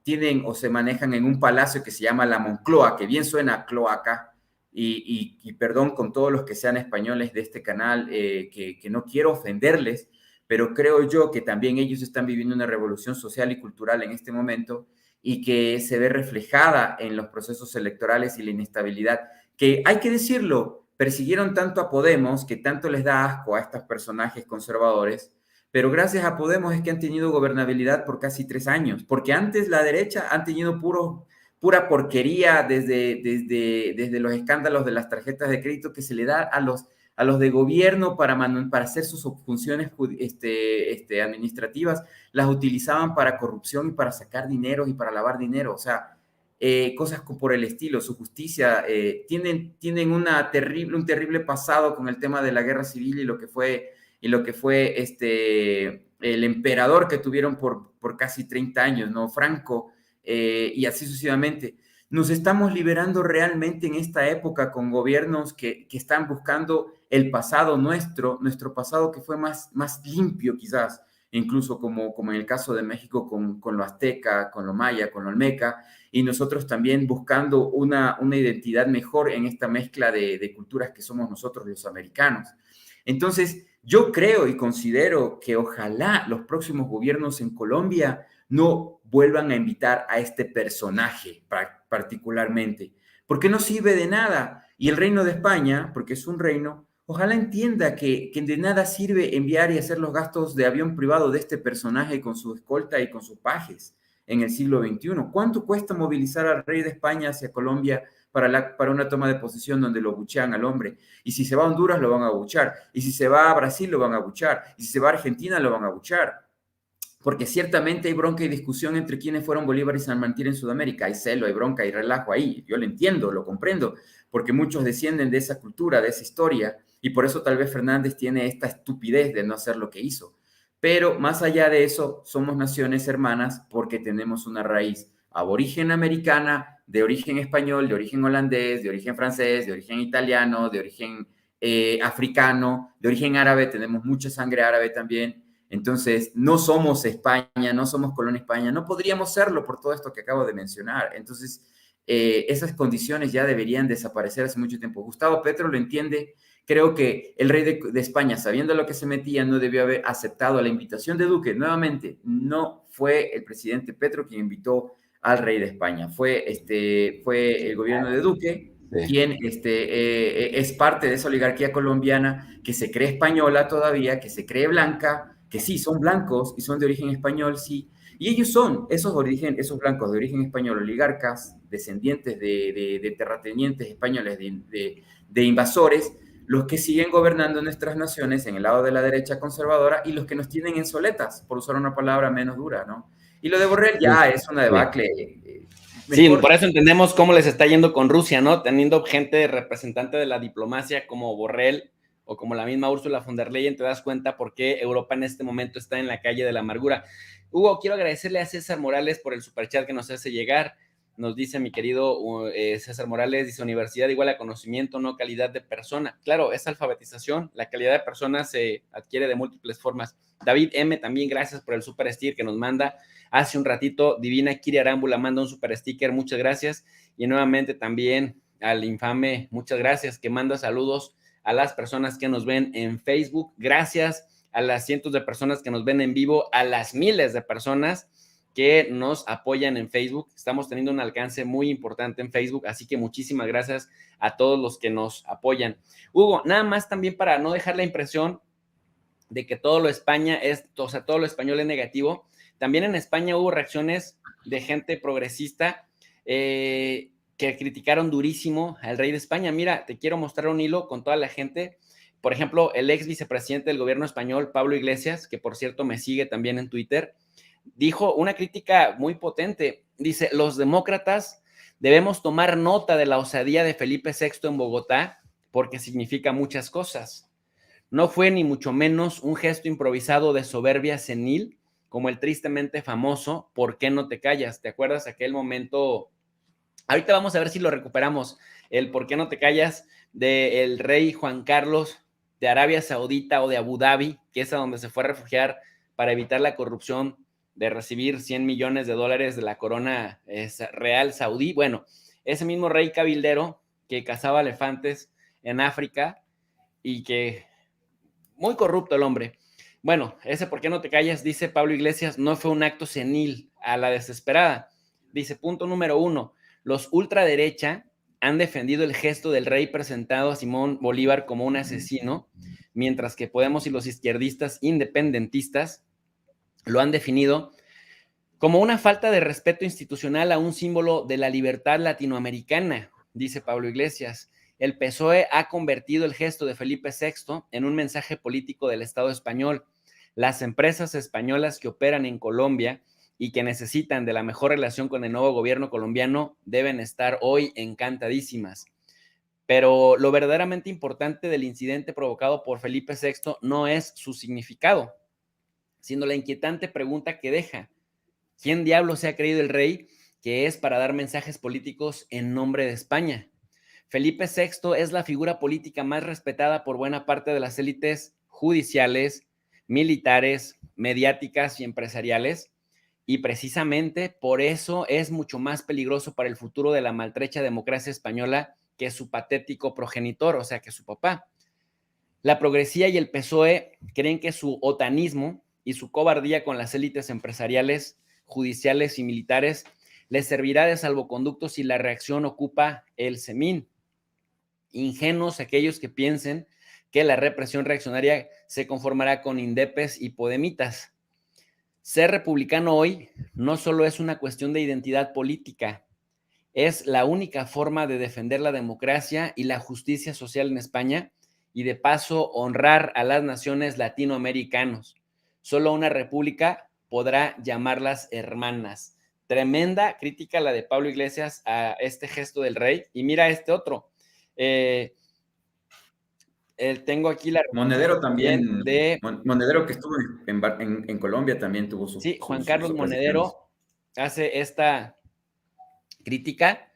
tienen o se manejan en un palacio que se llama la Moncloa, que bien suena cloaca, y perdón con todos los que sean españoles de este canal, que no quiero ofenderles, pero creo yo que también ellos están viviendo una revolución social y cultural en este momento y que se ve reflejada en los procesos electorales y la inestabilidad, que hay que decirlo, persiguieron tanto a Podemos, que tanto les da asco a estos personajes conservadores, pero gracias a Podemos es que han tenido gobernabilidad por casi 3 años, porque antes la derecha han tenido pura porquería desde los escándalos de las tarjetas de crédito que se le da a los de gobierno para hacer sus funciones administrativas, las utilizaban para corrupción y para sacar dinero y para lavar dinero, o sea, cosas por el estilo. Su justicia, tienen un terrible pasado con el tema de la guerra civil y lo que fue el emperador que tuvieron por casi 30 años, ¿no? Franco, y así sucesivamente. Nos estamos liberando realmente en esta época con gobiernos que están buscando el pasado nuestro pasado que fue más limpio quizás, incluso como en el caso de México con lo azteca, con lo maya, con lo olmeca, y nosotros también buscando una identidad mejor en esta mezcla de culturas que somos nosotros los americanos. Entonces, yo creo y considero que ojalá los próximos gobiernos en Colombia no vuelvan a invitar a este personaje particularmente, porque no sirve de nada. Y el Reino de España, porque es un reino, ojalá entienda que de nada sirve enviar y hacer los gastos de avión privado de este personaje con su escolta y con sus pajes en el siglo XXI. ¿Cuánto cuesta movilizar al rey de España hacia Colombia para una toma de posesión donde lo buchean al hombre? Y si se va a Honduras, lo van a buchar. Y si se va a Brasil, lo van a buchar. Y si se va a Argentina, lo van a buchar. Porque ciertamente hay bronca y discusión entre quienes fueron Bolívar y San Martín en Sudamérica. Hay celo, hay bronca, hay relajo ahí. Yo lo entiendo, lo comprendo, porque muchos descienden de esa cultura, de esa historia, y por eso tal vez Fernández tiene esta estupidez de no hacer lo que hizo. Pero más allá de eso, somos naciones hermanas porque tenemos una raíz aborigen americana, de origen español, de origen holandés, de origen francés, de origen italiano, de origen africano, de origen árabe. Tenemos mucha sangre árabe también. Entonces, no somos España, no somos colonia España, no podríamos serlo por todo esto que acabo de mencionar. Entonces, esas condiciones ya deberían desaparecer hace mucho tiempo. Gustavo Petro lo entiende. Creo que el rey de España, sabiendo lo que se metía, no debió haber aceptado la invitación de Duque. Nuevamente, no fue el presidente Petro quien invitó al rey de España, fue el gobierno de Duque, quien es parte de esa oligarquía colombiana que se cree española todavía, que se cree blanca, que sí, son blancos y son de origen español, sí, y ellos son esos blancos de origen español, oligarcas, descendientes de terratenientes españoles, de invasores, los que siguen gobernando nuestras naciones en el lado de la derecha conservadora y los que nos tienen en soletas, por usar una palabra menos dura, ¿no? Y lo de Borrell ya es una debacle. Sí, por eso entendemos cómo les está yendo con Rusia, ¿no? Teniendo gente representante de la diplomacia como Borrell o como la misma Ursula von der Leyen, te das cuenta por qué Europa en este momento está en la calle de la amargura. Hugo, quiero agradecerle a César Morales por el superchat que nos hace llegar. Nos dice mi querido César Morales, dice: universidad igual a conocimiento, no calidad de persona. Claro, es alfabetización, la calidad de persona se adquiere de múltiples formas. David M, también gracias por el super sticker que nos manda hace un ratito. Divina Kiri Arámbula manda un super sticker, muchas gracias. Y nuevamente también al infame, muchas gracias, que manda saludos a las personas que nos ven en Facebook. Gracias a las cientos de personas que nos ven en vivo, a las miles de personas que nos apoyan en Facebook. Estamos teniendo un alcance muy importante en Facebook, así que muchísimas gracias a todos los que nos apoyan. Hugo, nada más también para no dejar la impresión de que todo lo español es negativo. También en España hubo reacciones de gente progresista que criticaron durísimo al rey de España. Mira, te quiero mostrar un hilo con toda la gente. Por ejemplo, el ex vicepresidente del gobierno español, Pablo Iglesias, que por cierto me sigue también en Twitter, dijo una crítica muy potente. Dice: los demócratas debemos tomar nota de la osadía de Felipe VI en Bogotá porque significa muchas cosas. No fue ni mucho menos un gesto improvisado de soberbia senil como el tristemente famoso ¿por qué no te callas? ¿Te acuerdas aquel momento? Ahorita vamos a ver si lo recuperamos, el ¿por qué no te callas? Del rey Juan Carlos de Arabia Saudita o de Abu Dhabi, que es a donde se fue a refugiar para evitar la corrupción de recibir $100 millones de la corona real saudí. Bueno, ese mismo rey cabildero que cazaba elefantes en África y que muy corrupto el hombre. Bueno, ese ¿por qué no te callas? Dice Pablo Iglesias, no fue un acto senil a la desesperada. Dice, punto número 1, los ultraderecha han defendido el gesto del rey presentado a Simón Bolívar como un asesino, mientras que Podemos y los izquierdistas independentistas lo han definido como una falta de respeto institucional a un símbolo de la libertad latinoamericana, dice Pablo Iglesias. El PSOE ha convertido el gesto de Felipe VI en un mensaje político del Estado español. Las empresas españolas que operan en Colombia y que necesitan de la mejor relación con el nuevo gobierno colombiano deben estar hoy encantadísimas. Pero lo verdaderamente importante del incidente provocado por Felipe VI no es su significado, sino la inquietante pregunta que deja. ¿Quién diablos se ha creído el rey que es para dar mensajes políticos en nombre de España? Felipe VI es la figura política más respetada por buena parte de las élites judiciales, militares, mediáticas y empresariales, y precisamente por eso es mucho más peligroso para el futuro de la maltrecha democracia española que su patético progenitor, o sea, que su papá. La progresía y el PSOE creen que su otanismo y su cobardía con las élites empresariales, judiciales y militares les servirá de salvoconducto si la reacción ocupa el semín. Ingenuos aquellos que piensen que la represión reaccionaria se conformará con indepes y podemitas. Ser republicano hoy no solo es una cuestión de identidad política, es la única forma de defender la democracia y la justicia social en España y de paso honrar a las naciones latinoamericanas. Solo una república podrá llamarlas hermanas. Tremenda crítica la de Pablo Iglesias a este gesto del rey. Y mira este otro. Tengo aquí la... Monedero también, de... Monedero que estuvo en Colombia también tuvo su... Sí, Juan Carlos Monedero hace esta crítica.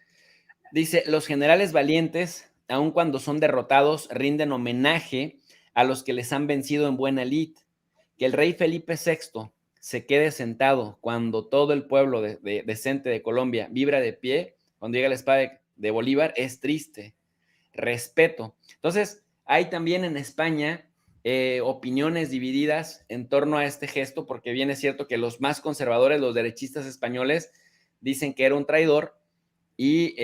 Dice, los generales valientes, aun cuando son derrotados, rinden homenaje a los que les han vencido en buena lid. Que el rey Felipe VI se quede sentado cuando todo el pueblo decente de Colombia vibra de pie, cuando llega la espada de Bolívar, es triste. Respeto. Entonces, hay también en España opiniones divididas en torno a este gesto, porque bien es cierto que los más conservadores, los derechistas españoles, dicen que era un traidor, y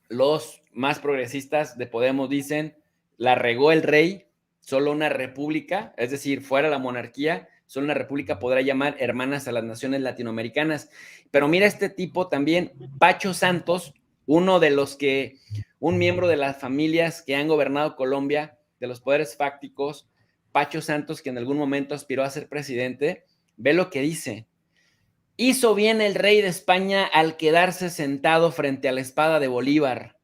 los más progresistas de Podemos dicen, la regó el rey, solo una república, es decir, fuera la monarquía, solo una república podrá llamar hermanas a las naciones latinoamericanas. Pero mira este tipo también, Pacho Santos, uno de los que, un miembro de las familias que han gobernado Colombia, de los poderes fácticos, Pacho Santos, que en algún momento aspiró a ser presidente, ve lo que dice. Hizo bien el rey de España al quedarse sentado frente a la espada de Bolívar.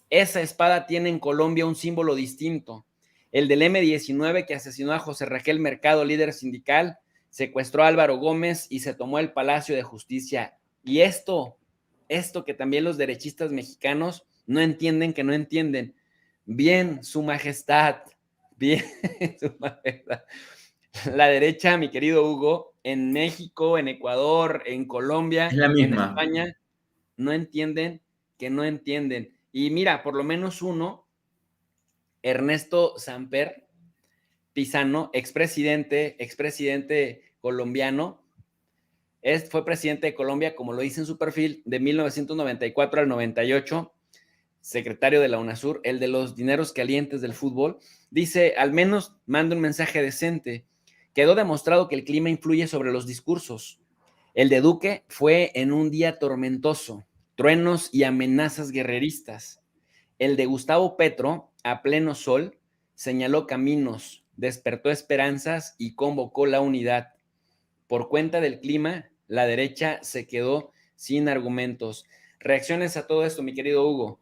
Esa espada tiene en Colombia un símbolo distinto. El del M-19 que asesinó a José Raquel Mercado, líder sindical, secuestró a Álvaro Gómez y se tomó el Palacio de Justicia. Y esto que también los derechistas mexicanos no entienden, que no entienden. Bien, su majestad, bien, su majestad. La derecha, mi querido Hugo, en México, en Ecuador, en Colombia, es la misma. en España, no entienden que no entienden. Y mira, por lo menos uno, Ernesto Samper Pizano, expresidente colombiano, fue presidente de Colombia, como lo dice en su perfil, de 1994 al 98, secretario de la UNASUR, el de los dineros calientes del fútbol, dice, al menos manda un mensaje decente. Quedó demostrado que el clima influye sobre los discursos. El de Duque fue en un día tormentoso, truenos y amenazas guerreristas. El de Gustavo Petro, a pleno sol, señaló caminos, despertó esperanzas y convocó la unidad. Por cuenta del clima, la derecha se quedó sin argumentos. Reacciones a todo esto, mi querido Hugo.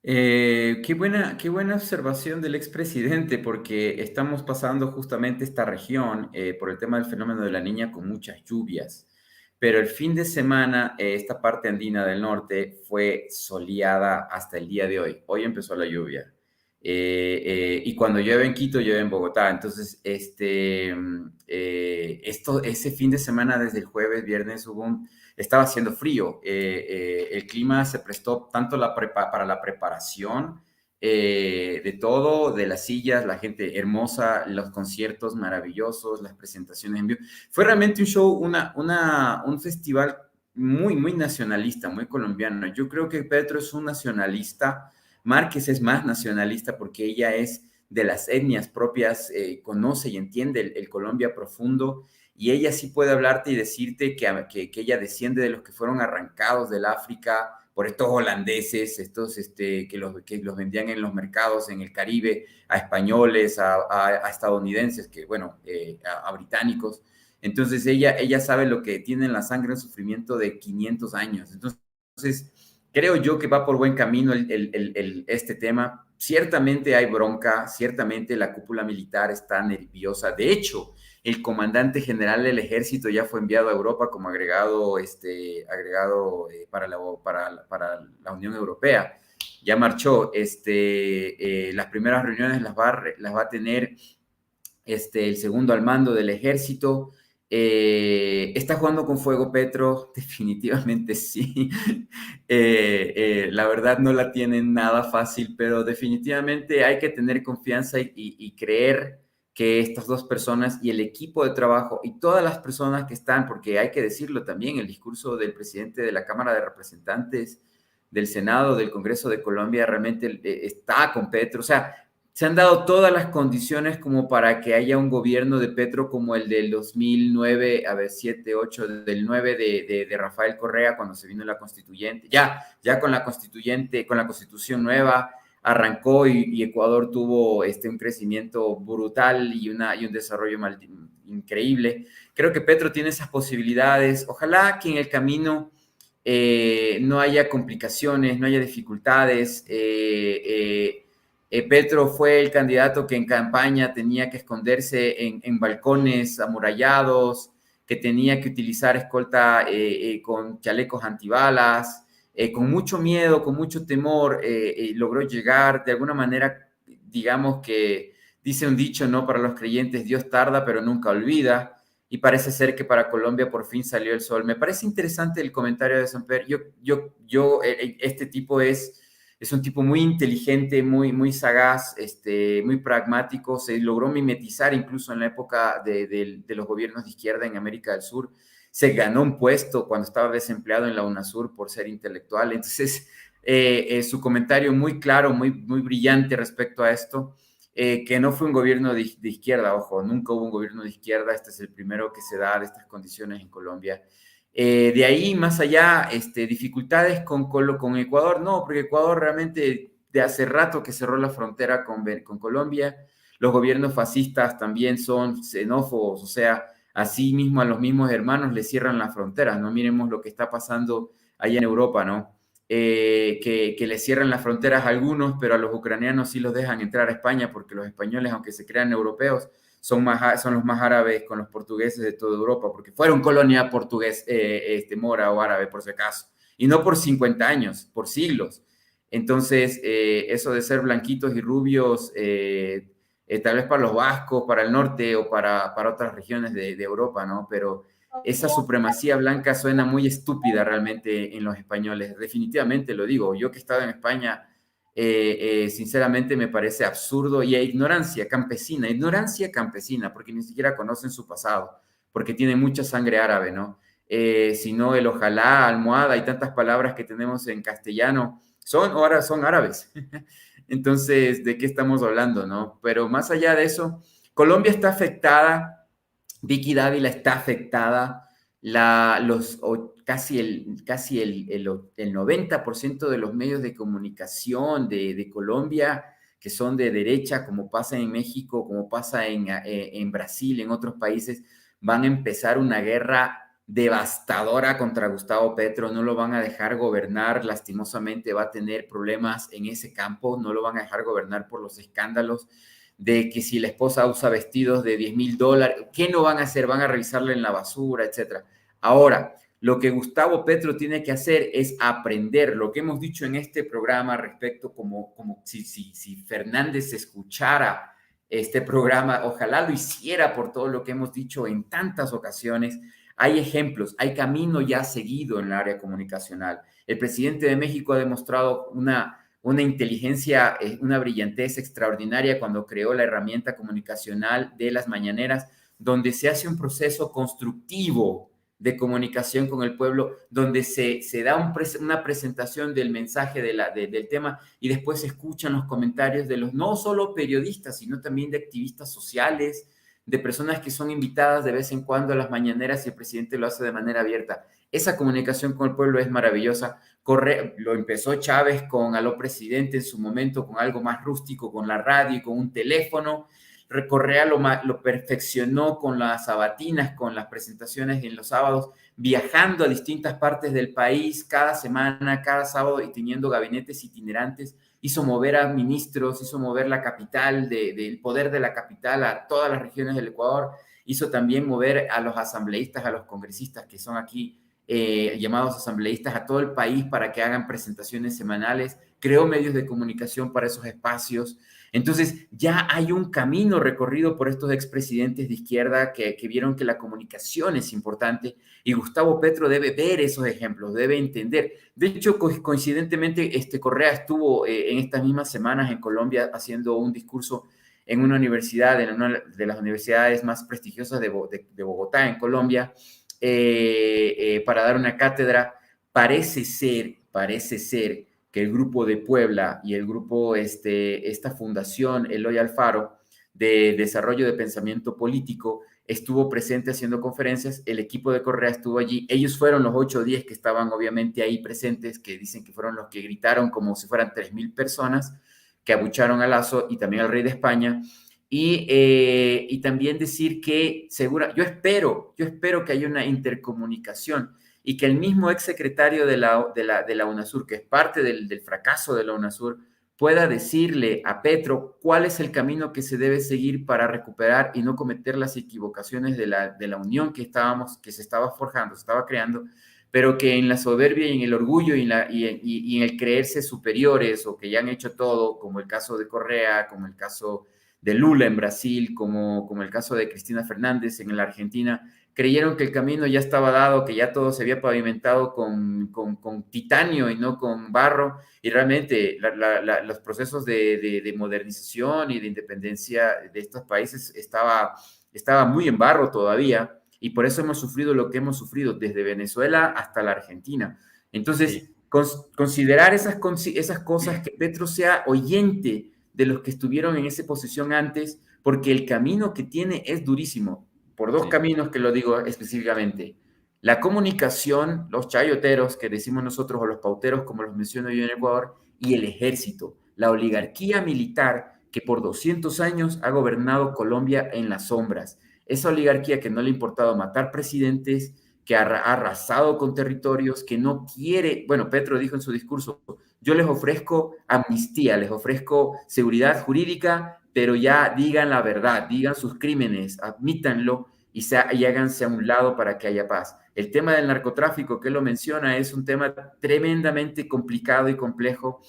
Qué buena observación del expresidente, porque estamos pasando justamente esta región por el tema del fenómeno de la Niña con muchas lluvias. Pero el fin de semana, esta parte andina del norte fue soleada hasta el día de hoy. Hoy empezó la lluvia. Y cuando llueve en Quito, llueve en Bogotá. Entonces, esto ese fin de semana, desde el jueves, viernes, estaba haciendo frío. El clima se prestó tanto para la preparación de todo, de las sillas, la gente hermosa, los conciertos maravillosos, las presentaciones en vivo. Fue realmente un show, un festival muy, muy nacionalista, muy colombiano. Yo creo que Petro es un nacionalista. Márquez es más nacionalista porque ella es de las etnias propias, conoce y entiende el Colombia profundo, y ella sí puede hablarte y decirte que ella desciende de los que fueron arrancados del África por estos holandeses, estos que los vendían en los mercados en el Caribe a españoles, a estadounidenses, que bueno, a británicos. Entonces ella sabe lo que tiene en la sangre, el sufrimiento de 500 años. Entonces creo yo que va por buen camino este tema. Ciertamente hay bronca, ciertamente la cúpula militar está nerviosa. De hecho, el comandante general del ejército ya fue enviado a Europa como agregado para la Unión Europea. Ya marchó. Las primeras reuniones las va a tener el segundo al mando del ejército. ¿Está jugando con fuego Petro? Definitivamente sí. La verdad no la tienen nada fácil, pero definitivamente hay que tener confianza y creer que estas dos personas y el equipo de trabajo y todas las personas que están, porque hay que decirlo también, el discurso del presidente de la Cámara de Representantes, del Senado, del Congreso de Colombia, realmente está con Petro. O sea, se han dado todas las condiciones como para que haya un gobierno de Petro como el del 2009, 7, 8, del 9 de Rafael Correa, cuando se vino la constituyente. Ya con la constituyente, con la constitución nueva, arrancó y Ecuador tuvo un crecimiento brutal y un desarrollo increíble. Creo que Petro tiene esas posibilidades. Ojalá que en el camino no haya complicaciones, no haya dificultades. Petro fue el candidato que en campaña tenía que esconderse en balcones amurallados, que tenía que utilizar escolta con chalecos antibalas, con mucho miedo, con mucho temor, logró llegar de alguna manera, digamos que dice un dicho, ¿no? Para los creyentes, Dios tarda pero nunca olvida, y parece ser que para Colombia por fin salió el sol. Me parece interesante el comentario de Samper. Este tipo es un tipo muy inteligente, muy sagaz, muy pragmático. Se logró mimetizar incluso en la época de los gobiernos de izquierda en América del Sur. Se ganó un puesto cuando estaba desempleado en la UNASUR por ser intelectual. Entonces, su comentario muy claro, muy brillante respecto a esto, que no fue un gobierno de izquierda, ojo, nunca hubo un gobierno de izquierda. Este es el primero que se da de estas condiciones en Colombia. De ahí, más allá, dificultades con Ecuador, no, porque Ecuador realmente de hace rato que cerró la frontera con Colombia. Los gobiernos fascistas también son xenófobos, o sea, así mismo a los mismos hermanos les cierran las fronteras, ¿no? Miremos lo que está pasando allá en Europa, ¿no? Que les cierran las fronteras a algunos, pero a los ucranianos sí los dejan entrar a España, porque los españoles, aunque se crean europeos, son los más árabes con los portugueses de toda Europa, porque fueron colonia portugués, mora o árabe, por si acaso, y no por 50 años, por siglos. Entonces, eso de ser blanquitos y rubios, tal vez para los vascos, para el norte o para otras regiones de Europa, ¿no? Pero esa supremacía blanca suena muy estúpida realmente en los españoles. Definitivamente lo digo. Yo que he estado en España, sinceramente me parece absurdo, y ignorancia campesina, porque ni siquiera conocen su pasado, porque tienen mucha sangre árabe, ¿no? Sino el ojalá, almohada y tantas palabras que tenemos en castellano son árabes. Entonces, ¿de qué estamos hablando, no? Pero más allá de eso, Colombia está afectada, Vicky Dávila está afectada, casi el 90% de los medios de comunicación de Colombia, que son de derecha, como pasa en México, como pasa en Brasil, en otros países, van a empezar una guerra devastadora contra Gustavo Petro. No lo van a dejar gobernar, lastimosamente va a tener problemas en ese campo, no lo van a dejar gobernar por los escándalos de que si la esposa usa vestidos de $10,000, ¿qué no van a hacer? Van a revisarle en la basura, etc. Ahora, lo que Gustavo Petro tiene que hacer es aprender lo que hemos dicho en este programa respecto como si Fernández escuchara este programa, ojalá lo hiciera por todo lo que hemos dicho en tantas ocasiones. Hay ejemplos, hay camino ya seguido en el área comunicacional. El presidente de México ha demostrado una inteligencia, una brillantez extraordinaria cuando creó la herramienta comunicacional de las mañaneras, donde se hace un proceso constructivo de comunicación con el pueblo, donde se da una presentación del mensaje del tema y después se escuchan los comentarios de los no solo periodistas, sino también de activistas sociales, de personas que son invitadas de vez en cuando a las mañaneras y el presidente lo hace de manera abierta. Esa comunicación con el pueblo es maravillosa. Lo empezó Chávez con Aló Presidente en su momento, con algo más rústico, con la radio y con un teléfono. Correa lo perfeccionó con las sabatinas, con las presentaciones en los sábados, viajando a distintas partes del país cada semana, cada sábado y teniendo gabinetes itinerantes. Hizo mover a ministros, hizo mover la capital, del poder de la capital a todas las regiones del Ecuador. Hizo también mover a los asambleístas, a los congresistas que son aquí llamados asambleístas a todo el país para que hagan presentaciones semanales. Creó medios de comunicación para esos espacios. Entonces, ya hay un camino recorrido por estos expresidentes de izquierda que vieron que la comunicación es importante y Gustavo Petro debe ver esos ejemplos, debe entender. De hecho, coincidentemente, Correa estuvo en estas mismas semanas en Colombia haciendo un discurso en una universidad, en una de las universidades más prestigiosas de Bogotá, en Colombia, para dar una cátedra. Parece ser que el grupo de Puebla y el grupo, esta fundación, Eloy Alfaro, de desarrollo de pensamiento político, estuvo presente haciendo conferencias. El equipo de Correa estuvo allí. Ellos fueron los 8 o 10 que estaban obviamente ahí presentes, que dicen que fueron los que gritaron como si fueran 3,000 personas, que abucharon a Lazo y también al rey de España. Y también decir que yo espero que haya una intercomunicación y que el mismo exsecretario de la UNASUR, que es parte del fracaso de la UNASUR, pueda decirle a Petro cuál es el camino que se debe seguir para recuperar y no cometer las equivocaciones de la unión que se estaba forjando, se estaba creando, pero que en la soberbia y en el orgullo y en el creerse superiores o que ya han hecho todo, como el caso de Correa, como el caso de Lula en Brasil, como el caso de Cristina Fernández en la Argentina, creyeron que el camino ya estaba dado, que ya todo se había pavimentado con titanio y no con barro, y realmente los procesos de modernización y de independencia de estos países estaba muy en barro todavía, y por eso hemos sufrido lo que hemos sufrido, desde Venezuela hasta la Argentina. Entonces, sí, considerar esas cosas, que Petro sea oyente de los que estuvieron en esa posición antes, porque el camino que tiene es durísimo, por dos caminos que lo digo específicamente. La comunicación, los chayoteros que decimos nosotros, o los pauteros como los menciono yo en Ecuador, y el ejército, la oligarquía militar que por 200 años ha gobernado Colombia en las sombras. Esa oligarquía que no le ha importado matar presidentes, que ha arrasado con territorios, que no quiere, bueno, Petro dijo en su discurso, yo les ofrezco amnistía, les ofrezco seguridad jurídica, pero ya digan la verdad, digan sus crímenes, admítanlo y háganse a un lado para que haya paz. El tema del narcotráfico, que lo menciona, es un tema tremendamente complicado y complejo.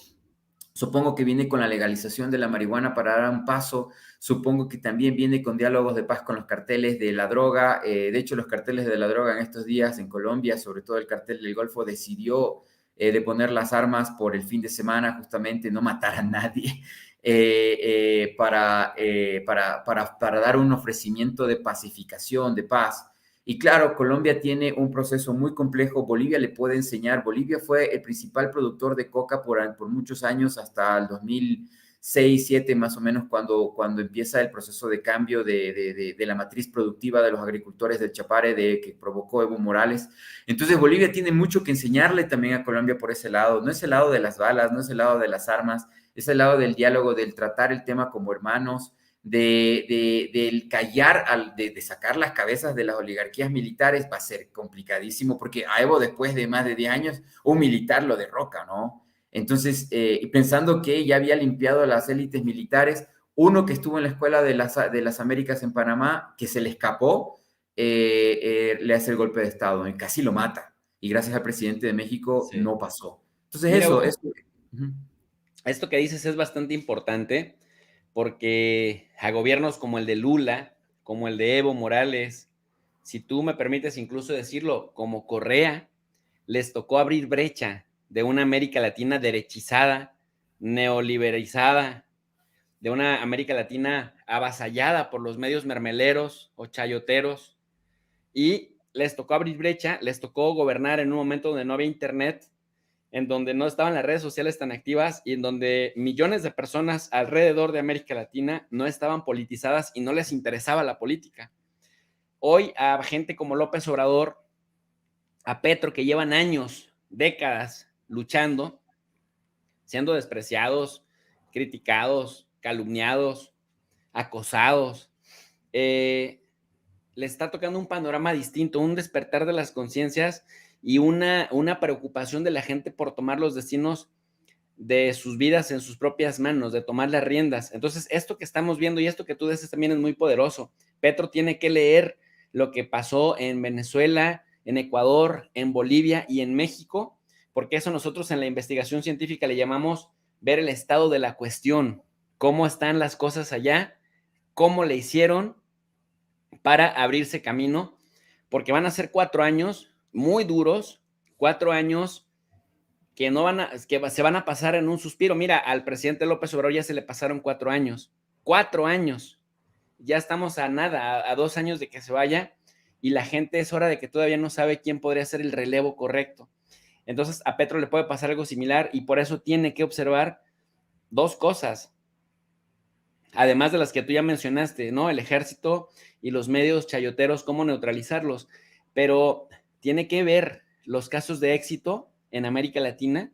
Supongo que viene con la legalización de la marihuana para dar un paso. Supongo que también viene con diálogos de paz con los carteles de la droga. De hecho, los carteles de la droga en estos días en Colombia, sobre todo el cartel del Golfo, decidió de poner las armas por el fin de semana, justamente no matar a nadie, para dar un ofrecimiento de pacificación, de paz. Y claro, Colombia tiene un proceso muy complejo. Bolivia le puede enseñar. Bolivia fue el principal productor de coca por muchos años, hasta el 2006-2007 más o menos, cuando empieza el proceso de cambio de la matriz productiva de los agricultores del Chapare que provocó Evo Morales. Entonces Bolivia tiene mucho que enseñarle también a Colombia por ese lado. No es el lado de las balas, no es el lado de las armas, es el lado del diálogo, del tratar el tema como hermanos, del callar, de sacar las cabezas de las oligarquías militares. Va a ser complicadísimo, porque a Evo, después de más de 10 años, un militar lo derroca, ¿no? Entonces, pensando que ya había limpiado a las élites militares, uno que estuvo en la Escuela de las Américas en Panamá, que se le escapó, le hace el golpe de Estado y casi lo mata. Y gracias al presidente de México no pasó. Entonces, mira, eso. Esto que dices es bastante importante, porque a gobiernos como el de Lula, como el de Evo Morales, si tú me permites incluso decirlo, como Correa, les tocó abrir brecha de una América Latina derechizada, neoliberalizada, de una América Latina avasallada por los medios mermeleros o chayoteros, y les tocó abrir brecha, les tocó gobernar en un momento donde no había internet, en donde no estaban las redes sociales tan activas y en donde millones de personas alrededor de América Latina no estaban politizadas y no les interesaba la política. Hoy a gente como López Obrador, a Petro, que llevan años, décadas luchando, siendo despreciados, criticados, calumniados, acosados, le está tocando un panorama distinto, un despertar de las conciencias y una preocupación de la gente por tomar los destinos de sus vidas en sus propias manos, de tomar las riendas. Entonces, esto que estamos viendo y esto que tú dices también es muy poderoso. Petro tiene que leer lo que pasó en Venezuela, en Ecuador, en Bolivia y en México, porque eso nosotros en la investigación científica le llamamos ver el estado de la cuestión, cómo están las cosas allá, cómo le hicieron para abrirse camino, porque van a ser 4 años muy duros, 4 años que se van a pasar en un suspiro. Mira, al presidente López Obrador ya se le pasaron 4 años. 4 años. Ya estamos a nada, a 2 años de que se vaya, y la gente es hora de que todavía no sabe quién podría ser el relevo correcto. Entonces a Petro le puede pasar algo similar y por eso tiene que observar 2 cosas, además de las que tú ya mencionaste, ¿no? El ejército y los medios chayoteros, cómo neutralizarlos, pero tiene que ver los casos de éxito en América Latina,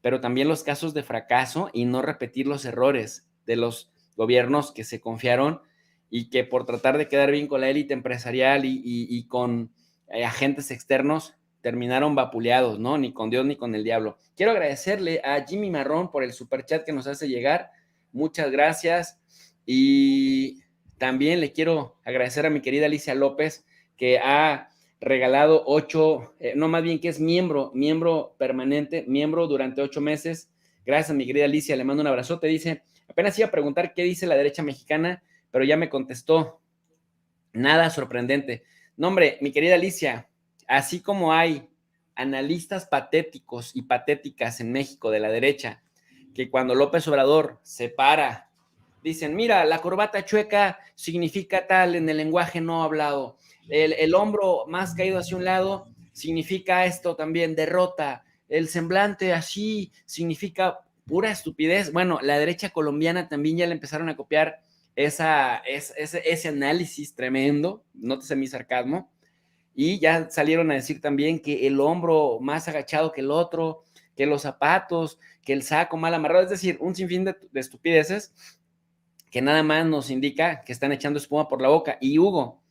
pero también los casos de fracaso y no repetir los errores de los gobiernos que se confiaron y que por tratar de quedar bien con la élite empresarial y con agentes externos terminaron vapuleados, ¿no? Ni con Dios ni con el diablo. Quiero agradecerle a Jimmy Marrón por el superchat que nos hace llegar. Muchas gracias. Y también le quiero agradecer a mi querida Alicia López, que ha regalado 8, no, más bien que es miembro permanente, miembro durante 8 meses. Gracias a mi querida Alicia, le mando un abrazote. Dice, apenas iba a preguntar qué dice la derecha mexicana, pero ya me contestó. Nada sorprendente. No, hombre, mi querida Alicia, así como hay analistas patéticos y patéticas en México de la derecha, que cuando López Obrador se para, dicen, mira, la corbata chueca significa tal en el lenguaje no hablado, el hombro más caído hacia un lado significa esto también, derrota, el semblante así significa pura estupidez. Bueno, la derecha colombiana también ya le empezaron a copiar ese análisis tremendo, nótese mi sarcasmo, y ya salieron a decir también que el hombro más agachado que el otro, que los zapatos, que el saco mal amarrado, es decir, un sinfín de estupideces que nada más nos indica que están echando espuma por la boca. Y Hugo,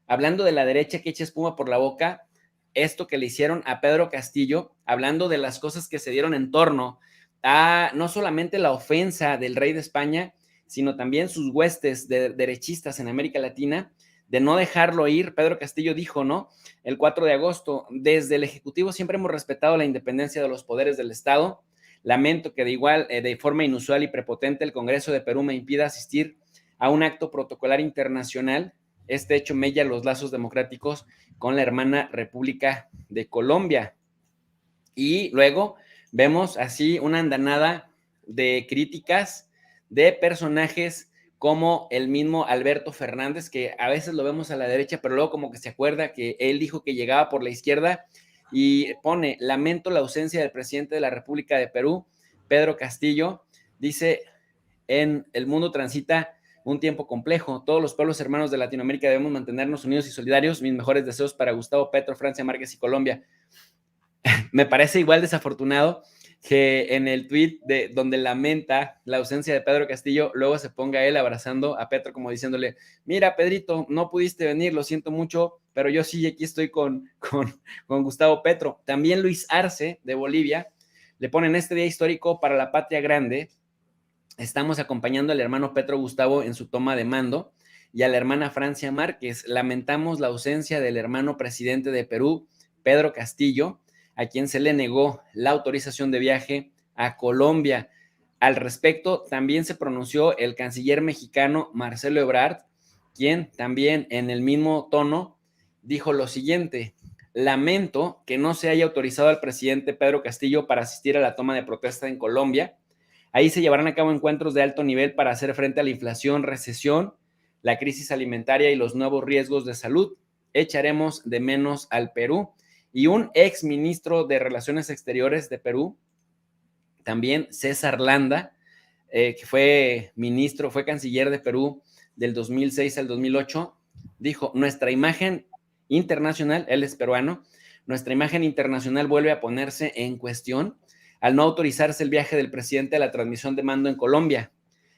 hablando de la derecha que echa espuma por la boca, esto que le hicieron a Pedro Castillo, hablando de las cosas que se dieron en torno a no solamente la ofensa del rey de España, sino también sus huestes de derechistas en América Latina, de no dejarlo ir. Pedro Castillo dijo, ¿no? El 4 de agosto, desde el Ejecutivo siempre hemos respetado la independencia de los poderes del Estado. Lamento que de forma inusual y prepotente el Congreso de Perú me impida asistir a un acto protocolar internacional. Este hecho mella los lazos democráticos con la hermana República de Colombia. Y luego vemos así una andanada de críticas de personajes como el mismo Alberto Fernández, que a veces lo vemos a la derecha, pero luego como que se acuerda que él dijo que llegaba por la izquierda y pone, lamento la ausencia del presidente de la República de Perú, Pedro Castillo. Dice, en el mundo transita un tiempo complejo. Todos los pueblos hermanos de Latinoamérica debemos mantenernos unidos y solidarios. Mis mejores deseos para Gustavo Petro, Francia Márquez y Colombia. Me parece igual desafortunado que en el tuit donde lamenta la ausencia de Pedro Castillo, luego se ponga él abrazando a Petro como diciéndole, mira, Pedrito, no pudiste venir, lo siento mucho, pero yo sí aquí estoy con Gustavo Petro. También Luis Arce, de Bolivia, le ponen este día histórico para la patria grande. Estamos acompañando al hermano Petro Gustavo en su toma de mando y a la hermana Francia Márquez. Lamentamos la ausencia del hermano presidente de Perú, Pedro Castillo, a quien se le negó la autorización de viaje a Colombia. Al respecto, también se pronunció el canciller mexicano Marcelo Ebrard, quien también en el mismo tono dijo lo siguiente: lamento que no se haya autorizado al presidente Pedro Castillo para asistir a la toma de protesta en Colombia. Ahí se llevarán a cabo encuentros de alto nivel para hacer frente a la inflación, recesión, la crisis alimentaria y los nuevos riesgos de salud. Echaremos de menos al Perú. Y un ex ministro de Relaciones Exteriores de Perú, también César Landa, que fue canciller de Perú del 2006 al 2008, dijo: nuestra imagen internacional, él es peruano, nuestra imagen internacional vuelve a ponerse en cuestión al no autorizarse el viaje del presidente a la transmisión de mando en Colombia.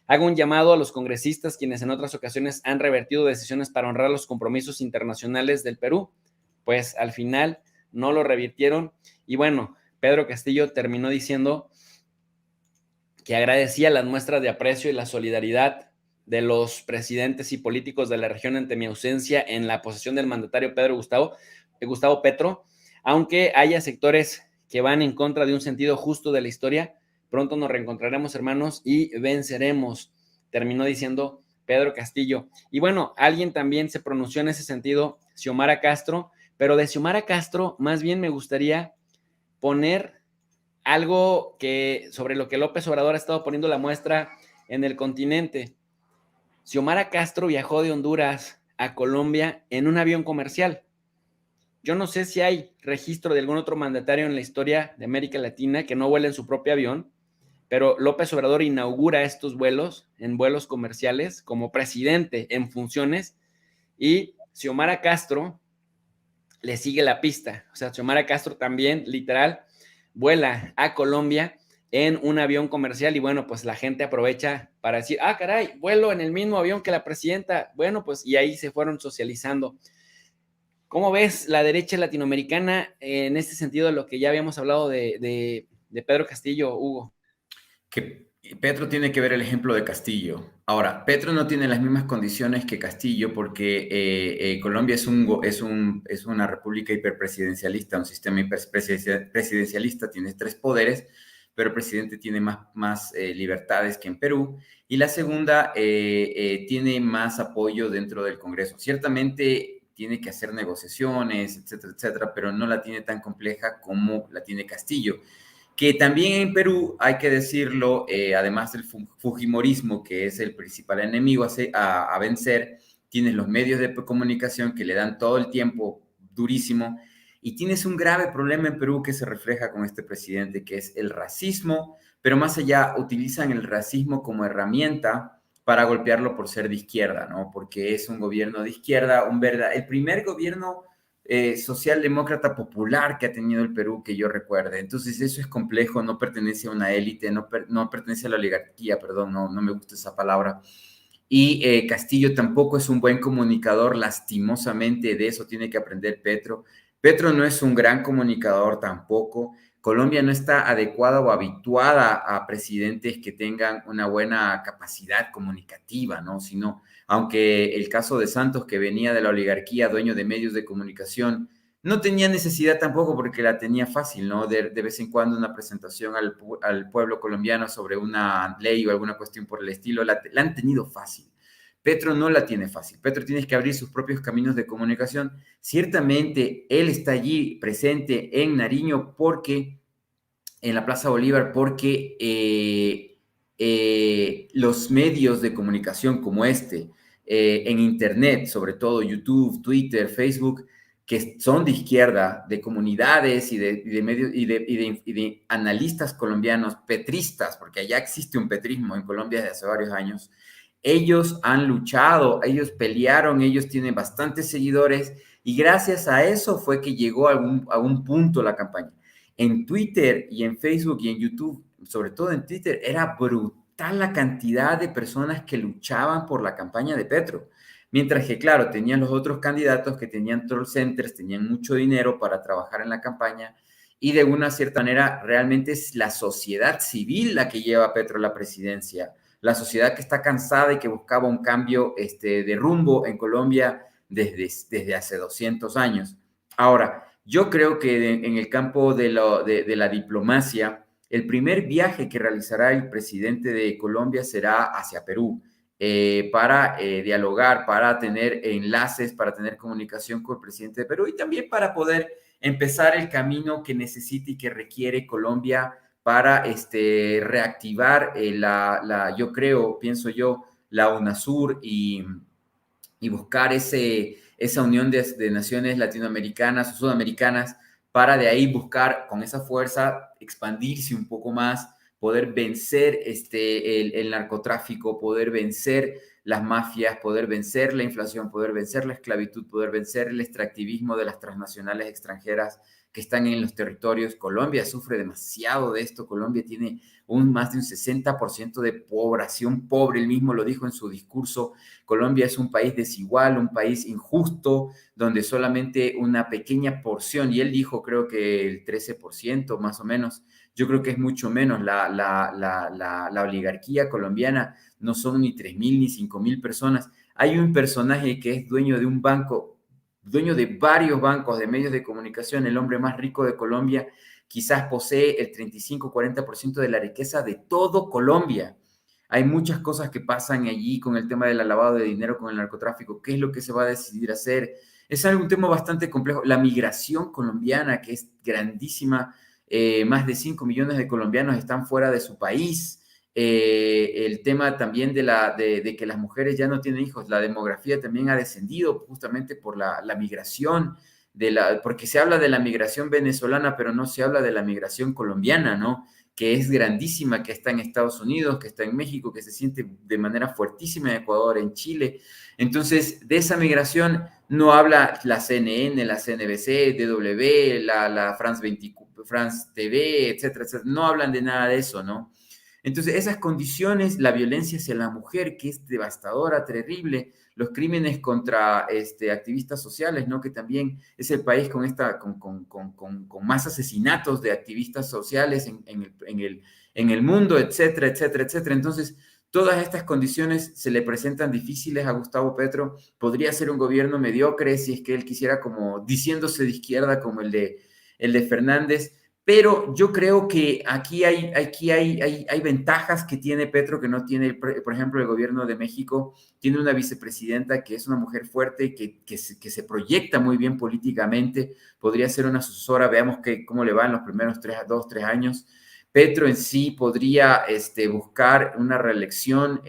Hago un llamado a los congresistas, quienes en otras ocasiones han revertido decisiones para honrar los compromisos internacionales del Perú, pues al final no lo revirtieron. Y bueno, Pedro Castillo terminó diciendo que agradecía las muestras de aprecio y la solidaridad de los presidentes y políticos de la región ante mi ausencia en la posesión del mandatario Gustavo Petro, aunque haya sectores que van en contra de un sentido justo de la historia. Pronto nos reencontraremos, hermanos, y venceremos, terminó diciendo Pedro Castillo. Y bueno, alguien también se pronunció en ese sentido, Xiomara Castro, pero de Xiomara Castro más bien me gustaría poner algo sobre lo que López Obrador ha estado poniendo la muestra en el continente. Xiomara Castro viajó de Honduras a Colombia en un avión comercial. Yo no sé si hay registro de algún otro mandatario en la historia de América Latina que no vuele en su propio avión, pero López Obrador inaugura estos vuelos en vuelos comerciales como presidente en funciones, y Xiomara Castro le sigue la pista. O sea, Xiomara Castro también, literal, vuela a Colombia en un avión comercial, y bueno, pues la gente aprovecha para decir: ah, caray, vuelo en el mismo avión que la presidenta. Bueno, pues y ahí se fueron socializando. ¿Cómo ves la derecha latinoamericana en este sentido de lo que ya habíamos hablado de Pedro Castillo, Hugo? Que Petro tiene que ver el ejemplo de Castillo. Ahora, Petro no tiene las mismas condiciones que Castillo porque Colombia es una república hiperpresidencialista, un sistema hiperpresidencialista, tiene 3 poderes, pero el presidente tiene más libertades que en Perú. Y la segunda, tiene más apoyo dentro del Congreso. Ciertamente tiene que hacer negociaciones, etcétera, etcétera, pero no la tiene tan compleja como la tiene Castillo. Que también en Perú, hay que decirlo, además del fujimorismo, que es el principal enemigo a vencer, tienes los medios de comunicación que le dan todo el tiempo durísimo, y tienes un grave problema en Perú que se refleja con este presidente, que es el racismo, pero más allá utilizan el racismo como herramienta para golpearlo por ser de izquierda, ¿no? Porque es un gobierno de izquierda, el primer gobierno socialdemócrata popular que ha tenido el Perú que yo recuerde. Entonces eso es complejo, no pertenece a una élite, no pertenece a la oligarquía, perdón, no me gusta esa palabra. Y Castillo tampoco es un buen comunicador, lastimosamente, de eso tiene que aprender Petro. Petro no es un gran comunicador tampoco. Colombia no está adecuada o habituada a presidentes que tengan una buena capacidad comunicativa, ¿no? Sino, aunque el caso de Santos, que venía de la oligarquía, dueño de medios de comunicación, no tenía necesidad tampoco porque la tenía fácil, ¿no? De vez en cuando una presentación al pueblo colombiano sobre una ley o alguna cuestión por el estilo, la han tenido fácil. Petro no la tiene fácil. Petro tiene que abrir sus propios caminos de comunicación. Ciertamente, él está allí presente en Nariño en la Plaza Bolívar, porque los medios de comunicación como en Internet, sobre todo YouTube, Twitter, Facebook, que son de izquierda, de comunidades y de medios y de analistas colombianos, petristas, porque allá existe un petrismo en Colombia desde hace varios años. Ellos han luchado, ellos pelearon, ellos tienen bastantes seguidores, y gracias a eso fue que llegó a un punto la campaña. En Twitter y en Facebook y en YouTube, sobre todo en Twitter, era brutal la cantidad de personas que luchaban por la campaña de Petro. Mientras que, claro, tenían los otros candidatos que tenían troll centers, tenían mucho dinero para trabajar en la campaña, y de una cierta manera realmente es la sociedad civil la que lleva a Petro a la presidencia. La sociedad que está cansada y que buscaba un cambio de rumbo en Colombia desde hace 200 años. Ahora, yo creo que en el campo de la diplomacia, el primer viaje que realizará el presidente de Colombia será hacia Perú para dialogar, para tener enlaces, para tener comunicación con el presidente de Perú y también para poder empezar el camino que necesita y que requiere Colombia para reactivar yo creo, pienso yo, la UNASUR y buscar esa unión de naciones latinoamericanas o sudamericanas para de ahí buscar con esa fuerza expandirse un poco más, poder vencer el narcotráfico, poder vencer las mafias, poder vencer la inflación, poder vencer la esclavitud, poder vencer el extractivismo de las transnacionales extranjeras que están en los territorios. Colombia sufre demasiado de esto. Colombia tiene más de un 60% de población pobre. Él mismo lo dijo en su discurso. Colombia es un país desigual, un país injusto, donde solamente una pequeña porción, y él dijo creo que el 13% más o menos, yo creo que es mucho menos, la oligarquía colombiana no son ni 3,000 ni 5,000 personas. Hay un personaje que es dueño de un banco, dueño de varios bancos, de medios de comunicación, el hombre más rico de Colombia, quizás posee el 35-40% de la riqueza de todo Colombia. Hay muchas cosas que pasan allí con el tema del lavado de dinero, con el narcotráfico. ¿Qué es lo que se va a decidir hacer? Es un tema bastante complejo. La migración colombiana, que es grandísima, más de 5 millones de colombianos están fuera de su país. El tema también de que las mujeres ya no tienen hijos, la demografía también ha descendido justamente por la migración, porque se habla de la migración venezolana, pero no se habla de la migración colombiana, ¿no? Que es grandísima, que está en Estados Unidos, que está en México, que se siente de manera fuertísima en Ecuador, en Chile. Entonces, de esa migración no habla la CNN, la CNBC, DW, la France TV, etcétera, etcétera. No hablan de nada de eso, ¿no? Entonces, esas condiciones, la violencia hacia la mujer, que es devastadora, terrible, los crímenes contra activistas sociales, ¿no? Que también es el país con más asesinatos de activistas sociales en el mundo, etcétera, etcétera, etcétera. Entonces, todas estas condiciones se le presentan difíciles a Gustavo Petro. Podría ser un gobierno mediocre si es que él quisiera, como diciéndose de izquierda, como el de Fernández. Pero yo creo que aquí hay ventajas que tiene Petro que no tiene, por ejemplo, el gobierno de México. Tiene una vicepresidenta que es una mujer fuerte, que se proyecta muy bien políticamente. Podría ser una asesora, veamos cómo le va en los primeros 2-3 años. Petro en sí podría buscar una reelección,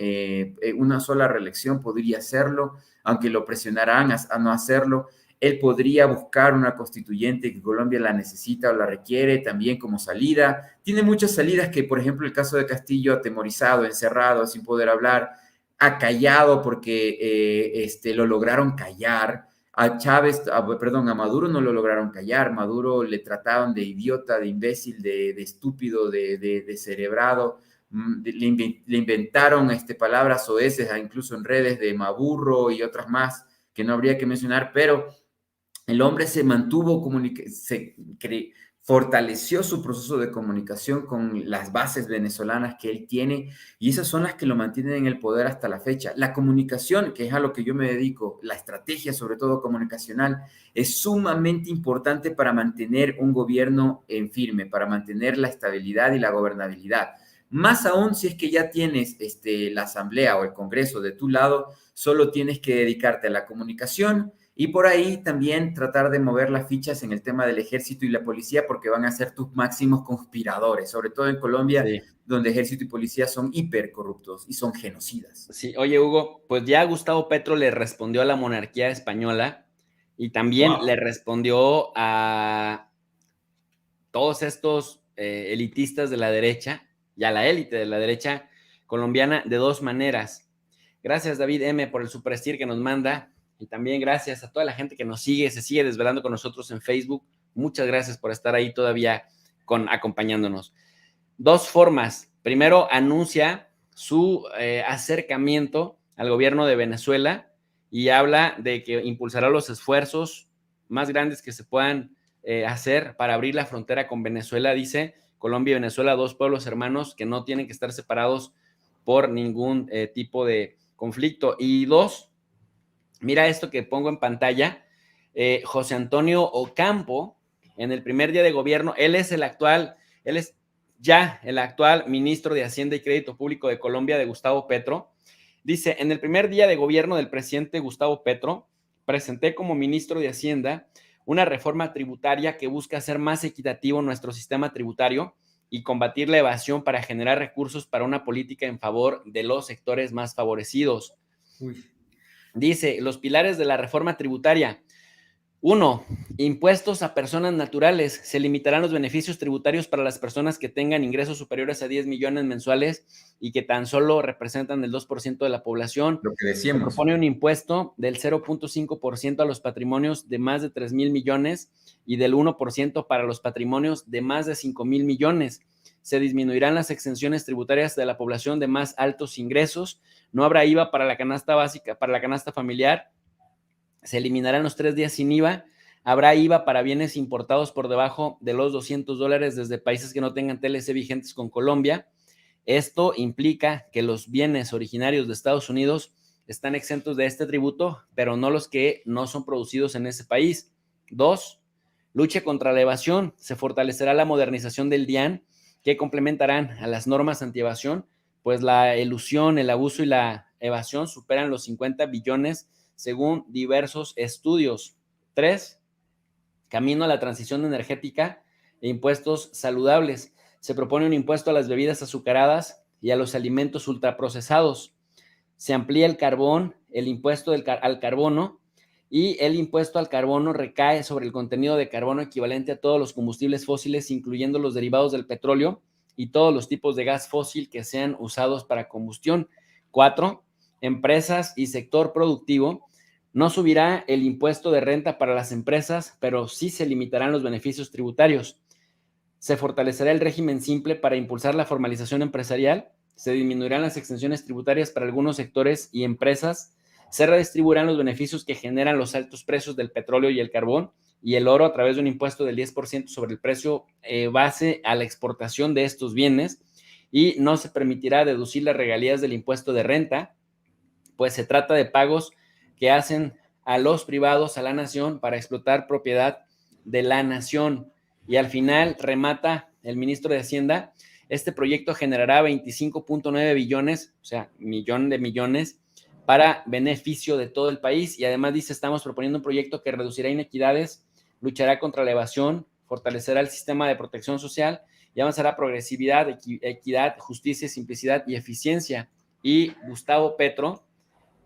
una sola reelección podría hacerlo, aunque lo presionarán a no hacerlo. Él podría buscar una constituyente que Colombia la necesita o la requiere también como salida. Tiene muchas salidas que, por ejemplo, el caso de Castillo, atemorizado, encerrado, sin poder hablar, acallado porque lo lograron callar. A Maduro no lo lograron callar. Maduro le trataban de idiota, de imbécil, de estúpido, de descerebrado. Le inventaron palabras soeces, incluso en redes, de maburro y otras más que no habría que mencionar, pero el hombre se mantuvo, fortaleció su proceso de comunicación con las bases venezolanas que él tiene y esas son las que lo mantienen en el poder hasta la fecha. La comunicación, que es a lo que yo me dedico, la estrategia sobre todo comunicacional, es sumamente importante para mantener un gobierno en firme, para mantener la estabilidad y la gobernabilidad. Más aún si es que ya tienes la asamblea o el congreso de tu lado, solo tienes que dedicarte a la comunicación y por ahí también tratar de mover las fichas en el tema del ejército y la policía porque van a ser tus máximos conspiradores, sobre todo en Colombia, sí, donde ejército y policía son hipercorruptos y son genocidas. Sí, oye Hugo, pues ya Gustavo Petro le respondió a la monarquía española y también le respondió a todos estos elitistas de la derecha y a la élite de la derecha colombiana de dos maneras. Gracias David M. por el supersticker que nos manda. Y también gracias a toda la gente que nos sigue, se sigue desvelando con nosotros en Facebook. Muchas gracias por estar ahí todavía acompañándonos. Dos formas. Primero, anuncia su acercamiento al gobierno de Venezuela y habla de que impulsará los esfuerzos más grandes que se puedan hacer para abrir la frontera con Venezuela. Dice, Colombia y Venezuela, dos pueblos hermanos que no tienen que estar separados por ningún tipo de conflicto. Y dos, mira esto que pongo en pantalla, José Antonio Ocampo, en el primer día de gobierno, él es ya el actual ministro de Hacienda y Crédito Público de Colombia, de Gustavo Petro, dice: en el primer día de gobierno del presidente Gustavo Petro, presenté como ministro de Hacienda una reforma tributaria que busca hacer más equitativo nuestro sistema tributario y combatir la evasión para generar recursos para una política en favor de los sectores más favorecidos. Dice: los pilares de la reforma tributaria. 1. Impuestos a personas naturales. Se limitarán los beneficios tributarios para las personas que tengan ingresos superiores a 10 millones mensuales y que tan solo representan el 2% de la población. Lo que decíamos. Se propone un impuesto del 0.5% a los patrimonios de más de 3,000 millones y del 1% para los patrimonios de más de 5,000 millones. Se disminuirán las exenciones tributarias de la población de más altos ingresos. No habrá IVA para la canasta básica, para la canasta familiar. Se eliminarán los 3 días sin IVA. Habrá IVA para bienes importados por debajo de los $200 desde países que no tengan TLC vigentes con Colombia. Esto implica que los bienes originarios de Estados Unidos están exentos de este tributo, pero no los que no son producidos en ese país. 2. Lucha contra la evasión. Se fortalecerá la modernización del DIAN, que complementarán a las normas antievasión, pues la elusión, el abuso y la evasión superan los 50 billones según diversos estudios. 3. Camino a la transición energética e impuestos saludables. Se propone un impuesto a las bebidas azucaradas y a los alimentos ultraprocesados. Se amplía el carbón, el impuesto al carbono, y el impuesto al carbono recae sobre el contenido de carbono equivalente a todos los combustibles fósiles, incluyendo los derivados del petróleo y todos los tipos de gas fósil que sean usados para combustión. 4. Empresas y sector productivo. No subirá el impuesto de renta para las empresas, pero sí se limitarán los beneficios tributarios. Se fortalecerá el régimen simple para impulsar la formalización empresarial. Se disminuirán las exenciones tributarias para algunos sectores y empresas. Se redistribuirán los beneficios que generan los altos precios del petróleo y el carbón y el oro a través de un impuesto del 10% sobre el precio base a la exportación de estos bienes, y no se permitirá deducir las regalías del impuesto de renta, pues se trata de pagos que hacen a los privados, a la nación, para explotar propiedad de la nación. Y al final remata el ministro de Hacienda: este proyecto generará 25.9 billones, o sea, millón de millones, para beneficio de todo el país. Y además dice: estamos proponiendo un proyecto que reducirá inequidades, luchará contra la evasión, fortalecerá el sistema de protección social y avanzará progresividad, equidad, justicia, simplicidad y eficiencia. Y Gustavo Petro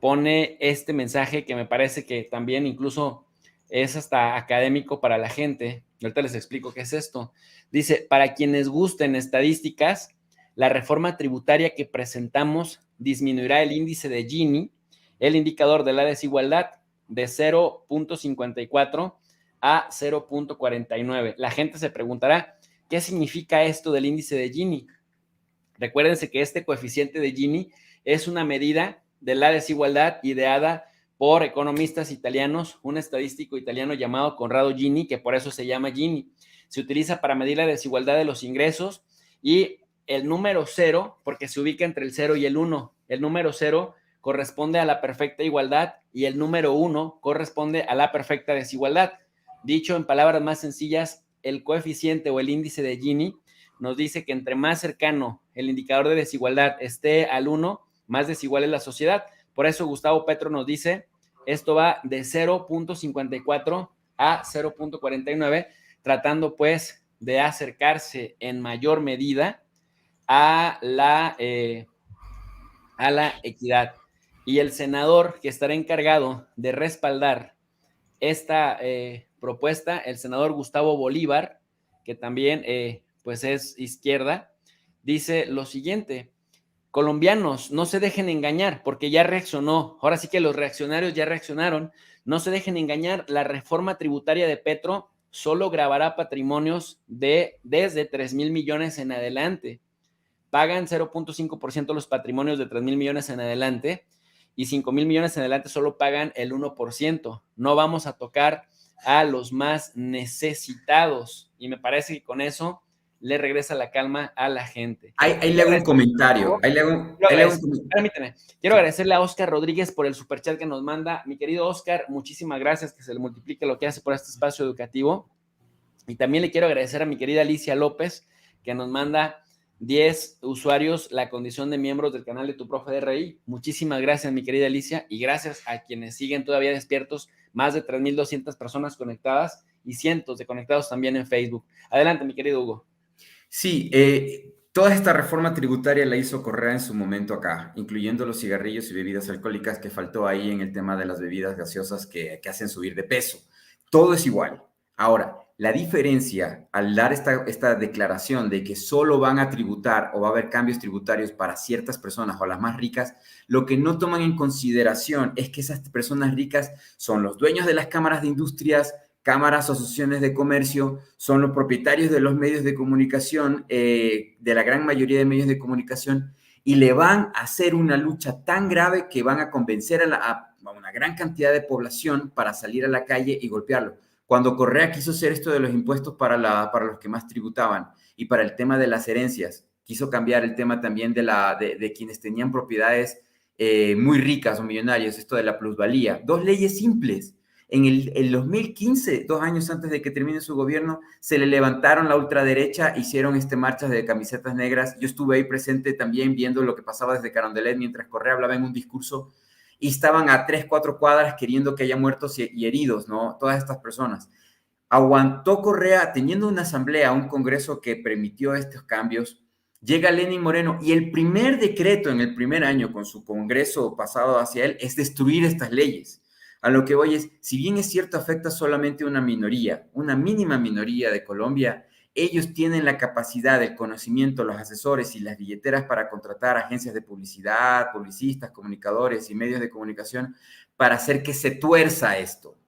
pone este mensaje que me parece que también incluso es hasta académico para la gente. Ahorita les explico qué es esto. Dice: para quienes gusten estadísticas, la reforma tributaria que presentamos disminuirá el índice de Gini, el indicador de la desigualdad, de 0.54 a 0.49. La gente se preguntará: ¿qué significa esto del índice de Gini? Recuérdense que este coeficiente de Gini es una medida de la desigualdad ideada por economistas italianos, un estadístico italiano llamado Corrado Gini, que por eso se llama Gini. Se utiliza para medir la desigualdad de los ingresos, y el número 0, porque se ubica entre el 0 y el 1, el número 0 corresponde a la perfecta igualdad y el número 1 corresponde a la perfecta desigualdad. Dicho en palabras más sencillas, el coeficiente o el índice de Gini nos dice que entre más cercano el indicador de desigualdad esté al 1, más desigual es la sociedad. Por eso Gustavo Petro nos dice: esto va de 0.54 a 0.49, tratando pues de acercarse en mayor medida a la equidad. Y el senador que estará encargado de respaldar esta propuesta, el senador Gustavo Bolívar, que también pues es izquierda, dice lo siguiente: colombianos, no se dejen engañar, porque ya reaccionó. Ahora sí que los reaccionarios ya reaccionaron. No se dejen engañar. La reforma tributaria de Petro solo gravará patrimonios desde 3,000 millones en adelante. Pagan 0.5% los patrimonios de 3,000 millones en adelante, y 5,000 millones en adelante solo pagan el 1%. No vamos a tocar a los más necesitados. Y me parece que con eso le regresa la calma a la gente. Ahí le hago un comentario. Permíteme. Quiero agradecerle a Oscar Rodríguez por el superchat que nos manda. Mi querido Oscar, muchísimas gracias, que se le multiplique lo que hace por este espacio educativo. Y también le quiero agradecer a mi querida Alicia López, que nos manda 10 usuarios la condición de miembros del canal de Tu Profe de RI. Muchísimas gracias, mi querida Alicia, y gracias a quienes siguen todavía despiertos, más de 3,200 personas conectadas y cientos de conectados también en Facebook. Adelante, mi querido Hugo. Sí, toda esta reforma tributaria la hizo Correa en su momento acá, incluyendo los cigarrillos y bebidas alcohólicas, que faltó ahí en el tema de las bebidas gaseosas que hacen subir de peso. Todo es igual. Ahora, la diferencia al dar esta declaración de que solo van a tributar o va a haber cambios tributarios para ciertas personas o las más ricas, lo que no toman en consideración es que esas personas ricas son los dueños de las cámaras de industrias, cámaras, asociaciones de comercio, son los propietarios de los medios de comunicación, de la gran mayoría de medios de comunicación, y le van a hacer una lucha tan grave que van a convencer a una gran cantidad de población para salir a la calle y golpearlo. Cuando Correa quiso hacer esto de los impuestos para los que más tributaban y para el tema de las herencias, quiso cambiar el tema también de quienes tenían propiedades muy ricas o millonarios, esto de la plusvalía. 2 leyes simples. En el 2015, 2 años antes de que termine su gobierno, se le levantaron la ultraderecha, hicieron marchas de camisetas negras. Yo estuve ahí presente también viendo lo que pasaba desde Carondelet mientras Correa hablaba en un discurso, y estaban a 3, 4 cuadras queriendo que haya muertos y heridos, ¿no? Todas estas personas. Aguantó Correa teniendo una asamblea, un congreso que permitió estos cambios. Llega Lenín Moreno y el primer decreto en el primer año con su congreso pasado hacia él es destruir estas leyes. A lo que voy es, si bien es cierto afecta solamente a una minoría, una mínima minoría de Colombia, ellos tienen la capacidad, el conocimiento, los asesores y las billeteras para contratar agencias de publicidad, publicistas, comunicadores y medios de comunicación para hacer que se tuerza esto.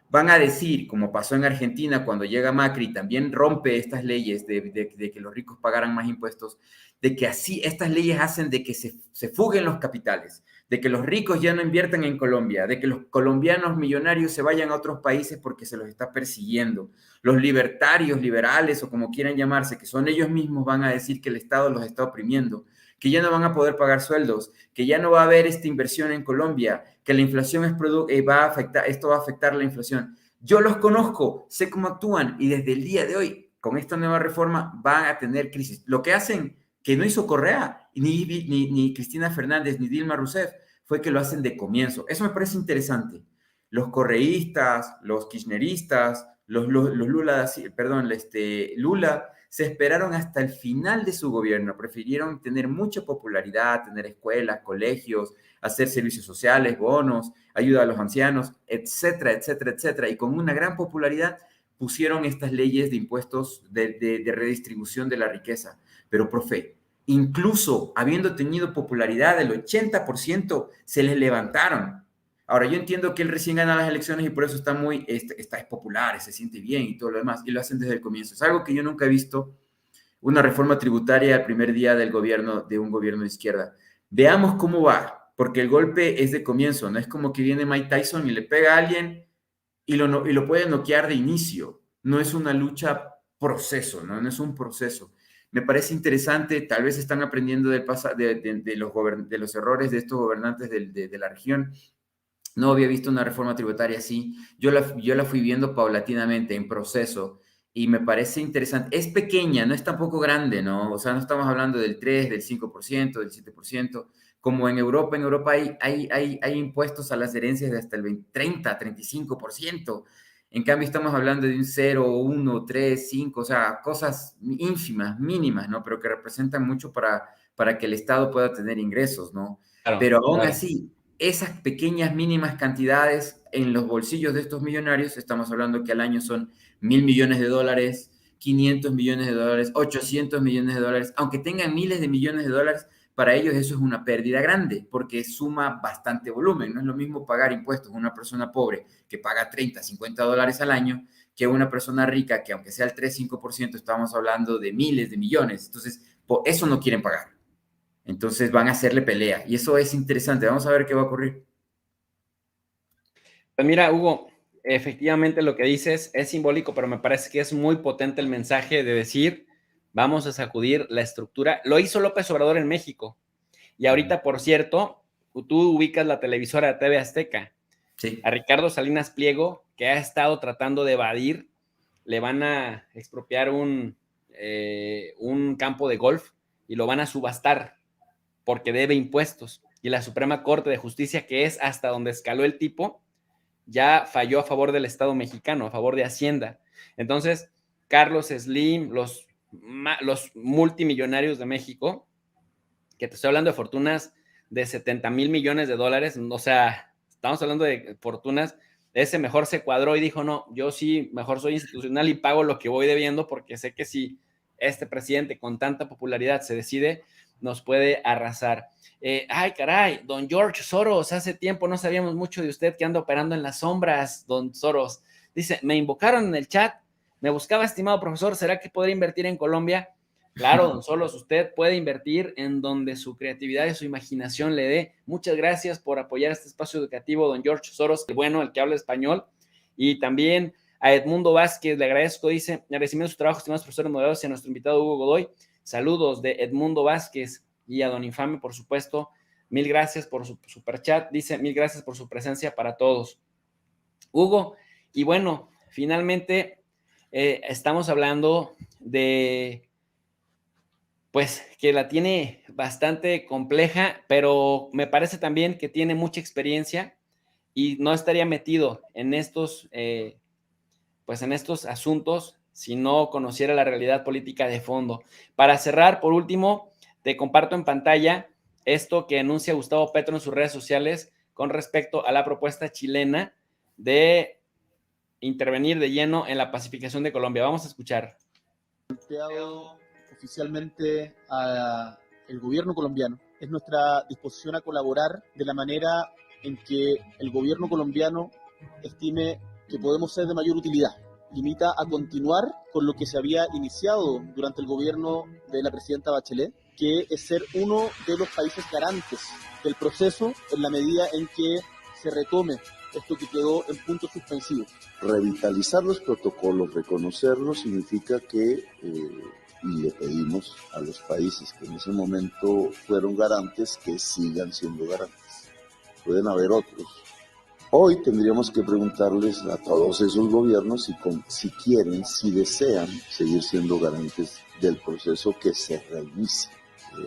Van a decir, como pasó en Argentina cuando llega Macri, también rompe estas leyes de que los ricos pagaran más impuestos, de que así estas leyes hacen de que se fuguen los capitales, de que los ricos ya no inviertan en Colombia, de que los colombianos millonarios se vayan a otros países porque se los está persiguiendo. Los libertarios, liberales o como quieran llamarse, que son ellos mismos, van a decir que el Estado los está oprimiendo, que ya no van a poder pagar sueldos, que ya no va a haber esta inversión en Colombia, que la inflación esto va a afectar la inflación. Yo los conozco, sé cómo actúan y desde el día de hoy, con esta nueva reforma, van a tener crisis. Lo que hacen, que no hizo Correa, ni Cristina Fernández, ni Dilma Rousseff, fue que lo hacen de comienzo. Eso me parece interesante. Los correístas, los kirchneristas, los Lula se esperaron hasta el final de su gobierno, prefirieron tener mucha popularidad, tener escuelas, colegios, hacer servicios sociales, bonos, ayuda a los ancianos, etcétera, etcétera, etcétera. Y con una gran popularidad pusieron estas leyes de impuestos de redistribución de la riqueza. Pero, profe, incluso habiendo tenido popularidad del 80%, se les levantaron. Ahora, yo entiendo que él recién gana las elecciones y por eso está popular, se siente bien y todo lo demás, y lo hacen desde el comienzo. Es algo que yo nunca he visto, una reforma tributaria al primer día de un gobierno de izquierda. Veamos cómo va, porque el golpe es de comienzo, no es como que viene Mike Tyson y le pega a alguien y lo puede noquear de inicio. No es una lucha proceso, no es un proceso. Me parece interesante, tal vez están aprendiendo de los errores de estos gobernantes de la región. No había visto una reforma tributaria así. Yo la fui viendo paulatinamente, en proceso, y me parece interesante. Es pequeña, no es tampoco grande, ¿no? O sea, no estamos hablando del 3, del 5%, del 7%, como en Europa. En Europa hay impuestos a las herencias de hasta el 30, 35%. En cambio, estamos hablando de un 0, 1, 3, 5, o sea, cosas ínfimas, mínimas, ¿no? Pero que representan mucho para que el Estado pueda tener ingresos, ¿no? Claro, pero aún claro. así, esas pequeñas mínimas cantidades en los bolsillos de estos millonarios, estamos hablando que al año son $1,000 millones, 500 millones de dólares, 800 millones de dólares, aunque tengan miles de millones de dólares, para ellos eso es una pérdida grande, porque suma bastante volumen. No es lo mismo pagar impuestos a una persona pobre que paga 30, 50 dólares al año, que una persona rica que aunque sea el 3, 5%, estamos hablando de miles de millones. Entonces, por eso no quieren pagar. Entonces van a hacerle pelea y eso es interesante. Vamos a ver qué va a ocurrir. Pues mira, Hugo, efectivamente lo que dices es simbólico, pero me parece que es muy potente el mensaje de decir, vamos a sacudir la estructura. Lo hizo López Obrador en México. Y ahorita, por cierto, tú ubicas la televisora de TV Azteca. Sí. A Ricardo Salinas Pliego, que ha estado tratando de evadir, le van a expropiar un un campo de golf y lo van a subastar porque debe impuestos. Y la Suprema Corte de Justicia, que es hasta donde escaló el tipo, ya falló a favor del Estado mexicano, a favor de Hacienda. Entonces, Carlos Slim, los multimillonarios de México, que te estoy hablando de fortunas de 70,000 millones de dólares, o sea, estamos hablando de fortunas, ese mejor se cuadró y dijo, no, yo sí, mejor soy institucional y pago lo que voy debiendo, porque sé que si este presidente con tanta popularidad se decide, nos puede arrasar. Ay, caray, don George Soros, hace tiempo no sabíamos mucho de usted, que anda operando en las sombras, don Soros. Dice, me invocaron en el chat, me buscaba, estimado profesor, ¿será que podría invertir en Colombia? Claro, don Soros, usted puede invertir en donde su creatividad y su imaginación le dé. Muchas gracias por apoyar este espacio educativo, don George Soros, el bueno, el que habla español. Y también a Edmundo Vázquez, le agradezco, dice, agradecimiento de su trabajo, estimados profesores moderados, y a nuestro invitado Hugo Godoy. Saludos de Edmundo Vázquez y a don Infame, por supuesto. Mil gracias por su superchat. Dice, mil gracias por su presencia para todos. Hugo, y bueno, finalmente estamos hablando de, pues, que la tiene bastante compleja, pero me parece también que tiene mucha experiencia y no estaría metido en estos, pues, en estos asuntos si no conociera la realidad política de fondo. Para cerrar, por último, te comparto en pantalla esto que anuncia Gustavo Petro en sus redes sociales con respecto a la propuesta chilena de intervenir de lleno en la pacificación de Colombia. Vamos a escuchar. Oficialmente al gobierno colombiano es nuestra disposición a colaborar de la manera en que el gobierno colombiano estime que podemos ser de mayor utilidad. Limita a continuar con lo que se había iniciado durante el gobierno de la presidenta Bachelet, que es ser uno de los países garantes del proceso en la medida en que se retome esto que quedó en punto suspensivo. Revitalizar los protocolos, reconocerlos, significa que, y le pedimos a los países que en ese momento fueron garantes, que sigan siendo garantes. Pueden haber otros. Hoy tendríamos que preguntarles a todos esos gobiernos si quieren, si desean seguir siendo garantes del proceso que se reinicie.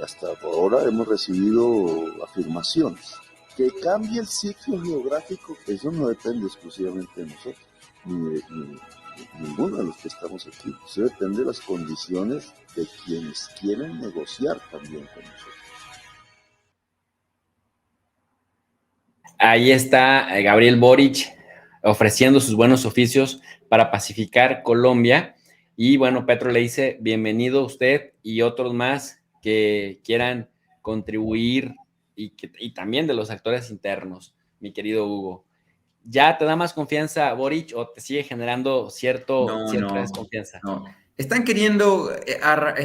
Hasta ahora hemos recibido afirmaciones. Que cambie el sitio geográfico, eso no depende exclusivamente de nosotros, ni de ninguno de los que estamos aquí. Eso depende de las condiciones de quienes quieren negociar también con nosotros. Ahí está Gabriel Boric ofreciendo sus buenos oficios para pacificar Colombia. Y bueno, Petro le dice, bienvenido usted y otros más que quieran contribuir y también de los actores internos, mi querido Hugo. ¿Ya te da más confianza Boric o te sigue generando cierta desconfianza? No. Están queriendo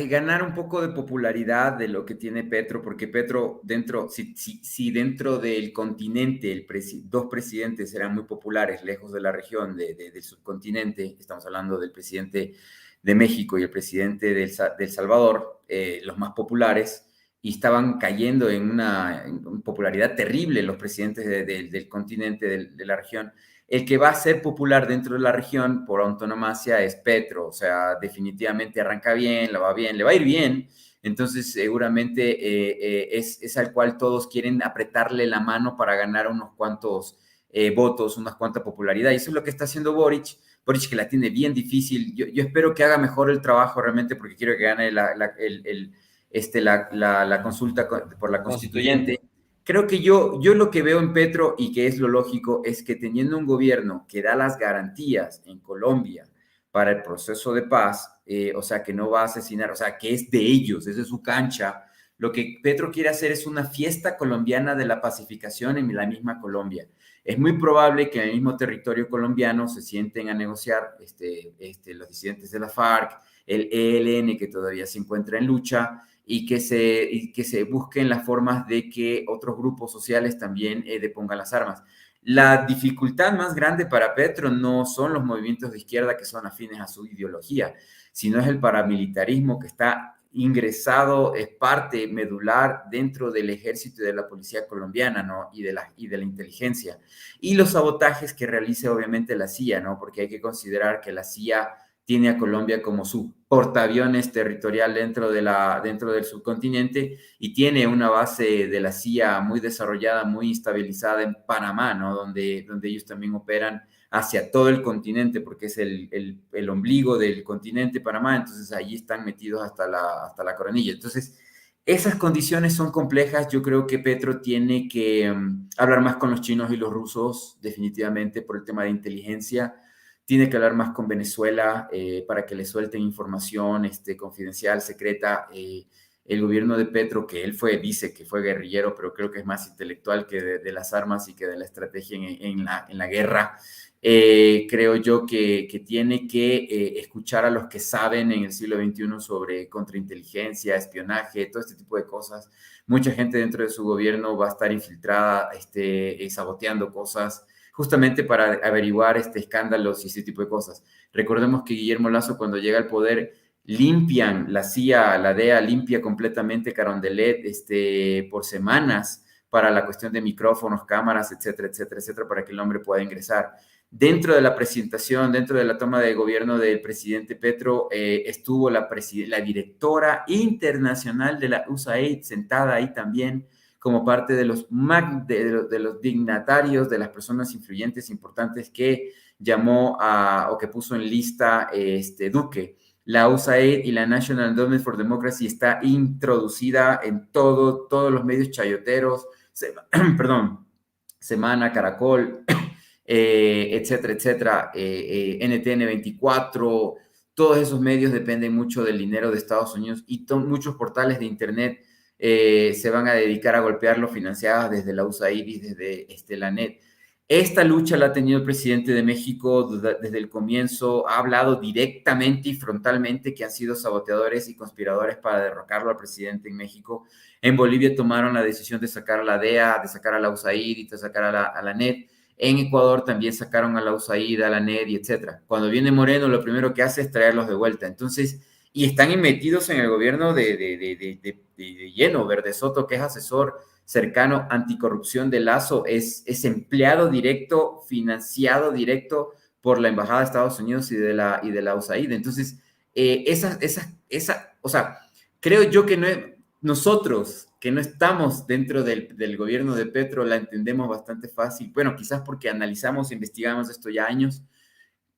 ganar un poco de popularidad de lo que tiene Petro, porque Petro, si dentro del continente dos presidentes eran muy populares, lejos de la región, del subcontinente, estamos hablando del presidente de México y el presidente de El Salvador, los más populares, y estaban cayendo en una popularidad terrible los presidentes del continente, de la región. El que va a ser popular dentro de la región por antonomasia es Petro, o sea, definitivamente arranca bien, le va a ir bien, entonces seguramente es al cual todos quieren apretarle la mano para ganar unos cuantos votos, unas cuantas popularidad, y eso es lo que está haciendo Boric, que la tiene bien difícil. Yo espero que haga mejor el trabajo realmente, porque quiero que gane la consulta por la constituyente. Creo que yo lo que veo en Petro, y que es lo lógico, es que teniendo un gobierno que da las garantías en Colombia para el proceso de paz, o sea, que no va a asesinar, o sea, que es de ellos, esa es su cancha, lo que Petro quiere hacer es una fiesta colombiana de la pacificación en la misma Colombia. Es muy probable que en el mismo territorio colombiano se sienten a negociar los disidentes de la FARC, el ELN, que todavía se encuentra en lucha, y que se busquen las formas de que otros grupos sociales también depongan las armas. La dificultad más grande para Petro no son los movimientos de izquierda que son afines a su ideología, sino es el paramilitarismo que está ingresado, es parte medular dentro del ejército y de la policía colombiana, ¿no? Y de la inteligencia. Y los sabotajes que realiza obviamente la CIA, ¿no? Porque hay que considerar que la CIA tiene a Colombia como su portaaviones territorial dentro del subcontinente y tiene una base de la CIA muy desarrollada, muy estabilizada en Panamá, ¿no? Donde ellos también operan hacia todo el continente, porque es el ombligo del continente Panamá, entonces allí están metidos hasta la coronilla. Entonces, esas condiciones son complejas. Yo creo que Petro tiene que hablar más con los chinos y los rusos, definitivamente, por el tema de inteligencia. Tiene que hablar más con Venezuela para que le suelten información confidencial, secreta. El gobierno de Petro, que él dice que fue guerrillero, pero creo que es más intelectual que de las armas y que de la estrategia en la guerra. Creo yo que tiene que escuchar a los que saben en el siglo XXI sobre contrainteligencia, espionaje, todo este tipo de cosas. Mucha gente dentro de su gobierno va a estar infiltrada, saboteando cosas, justamente para averiguar escándalos y ese tipo de cosas. Recordemos que Guillermo Lasso, cuando llega al poder, limpian la CIA, la DEA limpia completamente Carondelet por semanas para la cuestión de micrófonos, cámaras, etcétera, etcétera, etcétera, para que el hombre pueda ingresar. Dentro de la presentación, dentro de la toma de gobierno del presidente Petro, estuvo la directora internacional de la USAID sentada ahí también, como parte de los dignatarios, de las personas influyentes, importantes que llamó o que puso en lista Duque. La USAID y la National Endowment for Democracy está introducida en todos los medios chayoteros, Semana, Caracol, etcétera, etcétera, NTN 24, todos esos medios dependen mucho del dinero de Estados Unidos y muchos portales de internet se van a dedicar a golpearlo, financiadas desde la USAID y desde la NET. Esta lucha la ha tenido el presidente de México desde el comienzo, ha hablado directamente y frontalmente que han sido saboteadores y conspiradores para derrocarlo al presidente en México. En Bolivia tomaron la decisión de sacar a la DEA, de sacar a la USAID y de sacar a la NET. En Ecuador también sacaron a la USAID, a la NED y etcétera. Cuando viene Moreno, lo primero que hace es traerlos de vuelta. Entonces, y están metidos en el gobierno de lleno. Verde Soto, que es asesor cercano anticorrupción de Lasso, es empleado directo, financiado directo por la Embajada de Estados Unidos y de la USAID. Entonces, o sea, creo yo que nosotros que no estamos dentro del gobierno de Petro la entendemos bastante fácil. Bueno, quizás porque analizamos e investigamos esto ya años.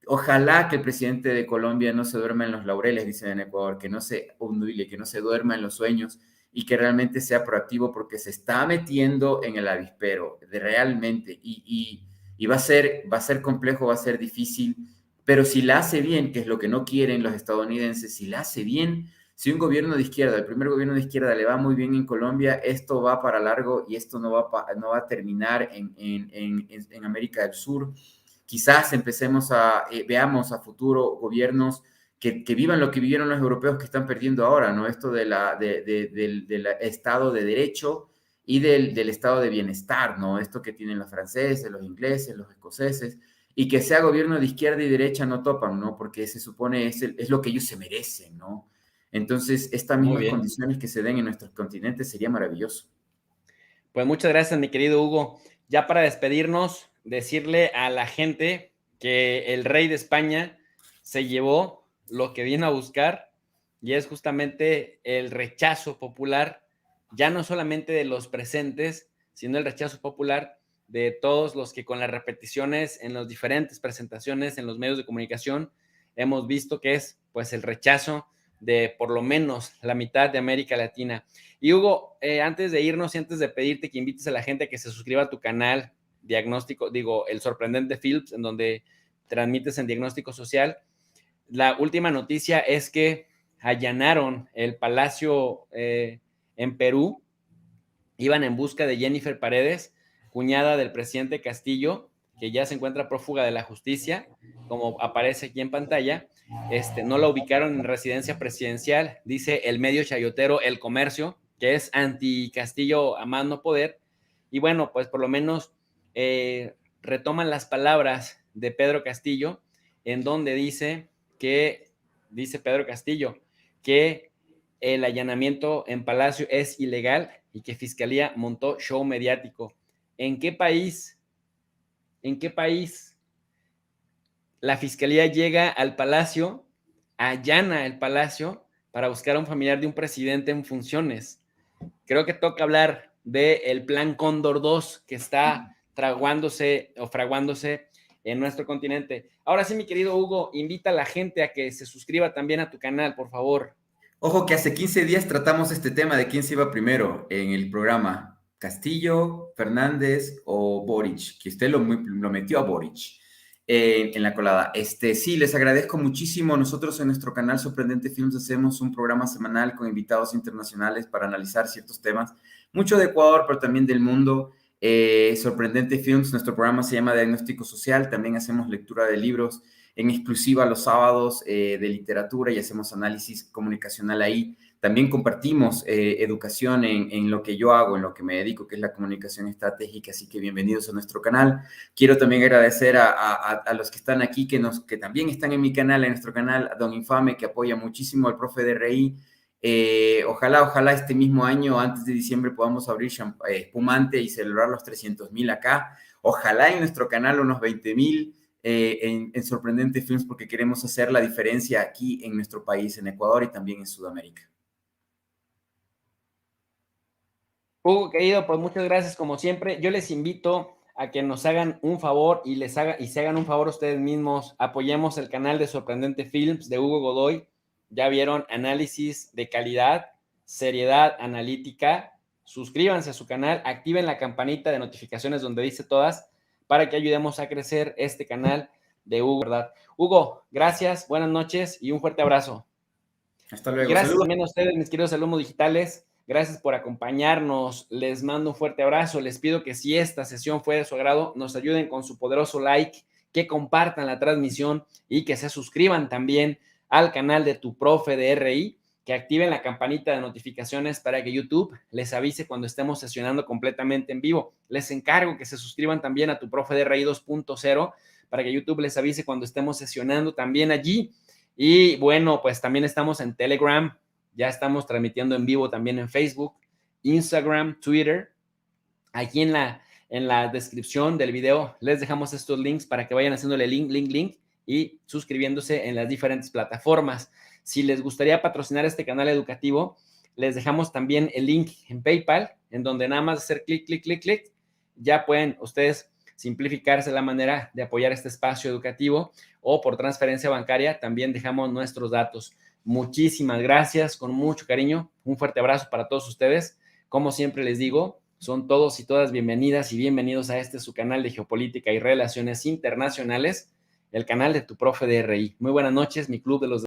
Ojalá que el presidente de Colombia no se duerma en los laureles, dicen en Ecuador, que no se ondule, que no se duerma en los sueños y que realmente sea proactivo, porque se está metiendo en el avispero, realmente, y va a ser complejo, va a ser difícil, pero si la hace bien, que es lo que no quieren los estadounidenses, si la hace bien, si un gobierno de izquierda, el primer gobierno de izquierda le va muy bien en Colombia, esto va para largo y esto no va a terminar en América del Sur. Quizás veamos a futuro gobiernos que vivan lo que vivieron los europeos que están perdiendo ahora, ¿no? Esto del Estado de Derecho y del Estado de Bienestar, ¿no? Esto que tienen los franceses, los ingleses, los escoceses, y que sea gobierno de izquierda y derecha no topan, ¿no? Porque se supone es lo que ellos se merecen, ¿no? Entonces, estas mismas condiciones que se den en nuestros continentes sería maravilloso. Pues muchas gracias, mi querido Hugo. Ya para despedirnos, decirle a la gente que el rey de España se llevó lo que vino a buscar, y es justamente el rechazo popular, ya no solamente de los presentes, sino el rechazo popular de todos los que con las repeticiones en las diferentes presentaciones en los medios de comunicación hemos visto que es pues el rechazo de por lo menos la mitad de América Latina. Y Hugo, antes de irnos y antes de pedirte que invites a la gente a que se suscriba a tu canal El Sorprendente Films, en donde transmites en diagnóstico social, la última noticia es que allanaron el palacio en Perú, iban en busca de Jennifer Paredes, cuñada del presidente Castillo, que ya se encuentra prófuga de la justicia, como aparece aquí en pantalla. No la ubicaron en residencia presidencial, dice el medio chayotero El Comercio, que es anti-Castillo a más no poder. Y bueno, pues por lo menos retoman las palabras de Pedro Castillo, en donde dice Pedro Castillo que el allanamiento en Palacio es ilegal y que Fiscalía montó show mediático. ¿En qué país la Fiscalía llega al Palacio allana el palacio para buscar a un familiar de un presidente en funciones. Creo que toca hablar del Plan Cóndor 2 que está fraguándose en nuestro continente. Ahora sí, mi querido Hugo, invita a la gente a que se suscriba también a tu canal, por favor. Ojo que hace 15 días tratamos este tema de quién se iba primero en el programa, Castillo, Fernández o Boric, que usted lo metió a Boric en la colada. Sí, les agradezco muchísimo. Nosotros en nuestro canal Sorprendente Films hacemos un programa semanal con invitados internacionales para analizar ciertos temas, mucho de Ecuador, pero también del mundo. Sorprendente Films, nuestro programa se llama Diagnóstico Social, también hacemos lectura de libros en exclusiva los sábados de literatura y hacemos análisis comunicacional ahí. También compartimos educación en lo que yo hago, en lo que me dedico, que es la comunicación estratégica, así que bienvenidos a nuestro canal. Quiero también agradecer a los que están aquí, que también están en mi canal, en nuestro canal, a Don Infame, que apoya muchísimo al profe de RI. Ojalá este mismo año, antes de diciembre, podamos abrir espumante y celebrar los 300,000 acá. Ojalá en nuestro canal unos 20,000 en Sorprendente Films, porque queremos hacer la diferencia aquí en nuestro país, en Ecuador y también en Sudamérica. Hugo, querido, pues muchas gracias como siempre. Yo les invito a que nos hagan un favor y se hagan un favor ustedes mismos. Apoyemos el canal de Sorprendente Films de Hugo Godoy. Ya vieron, análisis de calidad, seriedad analítica. Suscríbanse a su canal, activen la campanita de notificaciones donde dice todas para que ayudemos a crecer este canal de Hugo, ¿verdad? Hugo, gracias, buenas noches y un fuerte abrazo. Hasta luego. Gracias Saludos. también a ustedes, mis queridos alumnos digitales. Gracias por acompañarnos. Les mando un fuerte abrazo. Les pido que si esta sesión fue de su agrado, nos ayuden con su poderoso like, que compartan la transmisión y que se suscriban también al canal de Tu Profe de RI, que activen la campanita de notificaciones para que YouTube les avise cuando estemos sesionando completamente en vivo. Les encargo que se suscriban también a Tu Profe de RI 2.0 para que YouTube les avise cuando estemos sesionando también allí. Y bueno, pues también estamos en Telegram, ya estamos transmitiendo en vivo también en Facebook, Instagram, Twitter. Aquí en la descripción del video les dejamos estos links para que vayan haciéndole link y suscribiéndose en las diferentes plataformas. Si les gustaría patrocinar este canal educativo, les dejamos también el link en PayPal, en donde nada más hacer clic, ya pueden ustedes simplificarse la manera de apoyar este espacio educativo, o por transferencia bancaria también dejamos nuestros datos. Muchísimas gracias, con mucho cariño, un fuerte abrazo para todos ustedes. Como siempre les digo, son todos y todas bienvenidas y bienvenidos a su canal de Geopolítica y Relaciones Internacionales, el canal de Tu Profe de RI. Muy buenas noches, mi club de los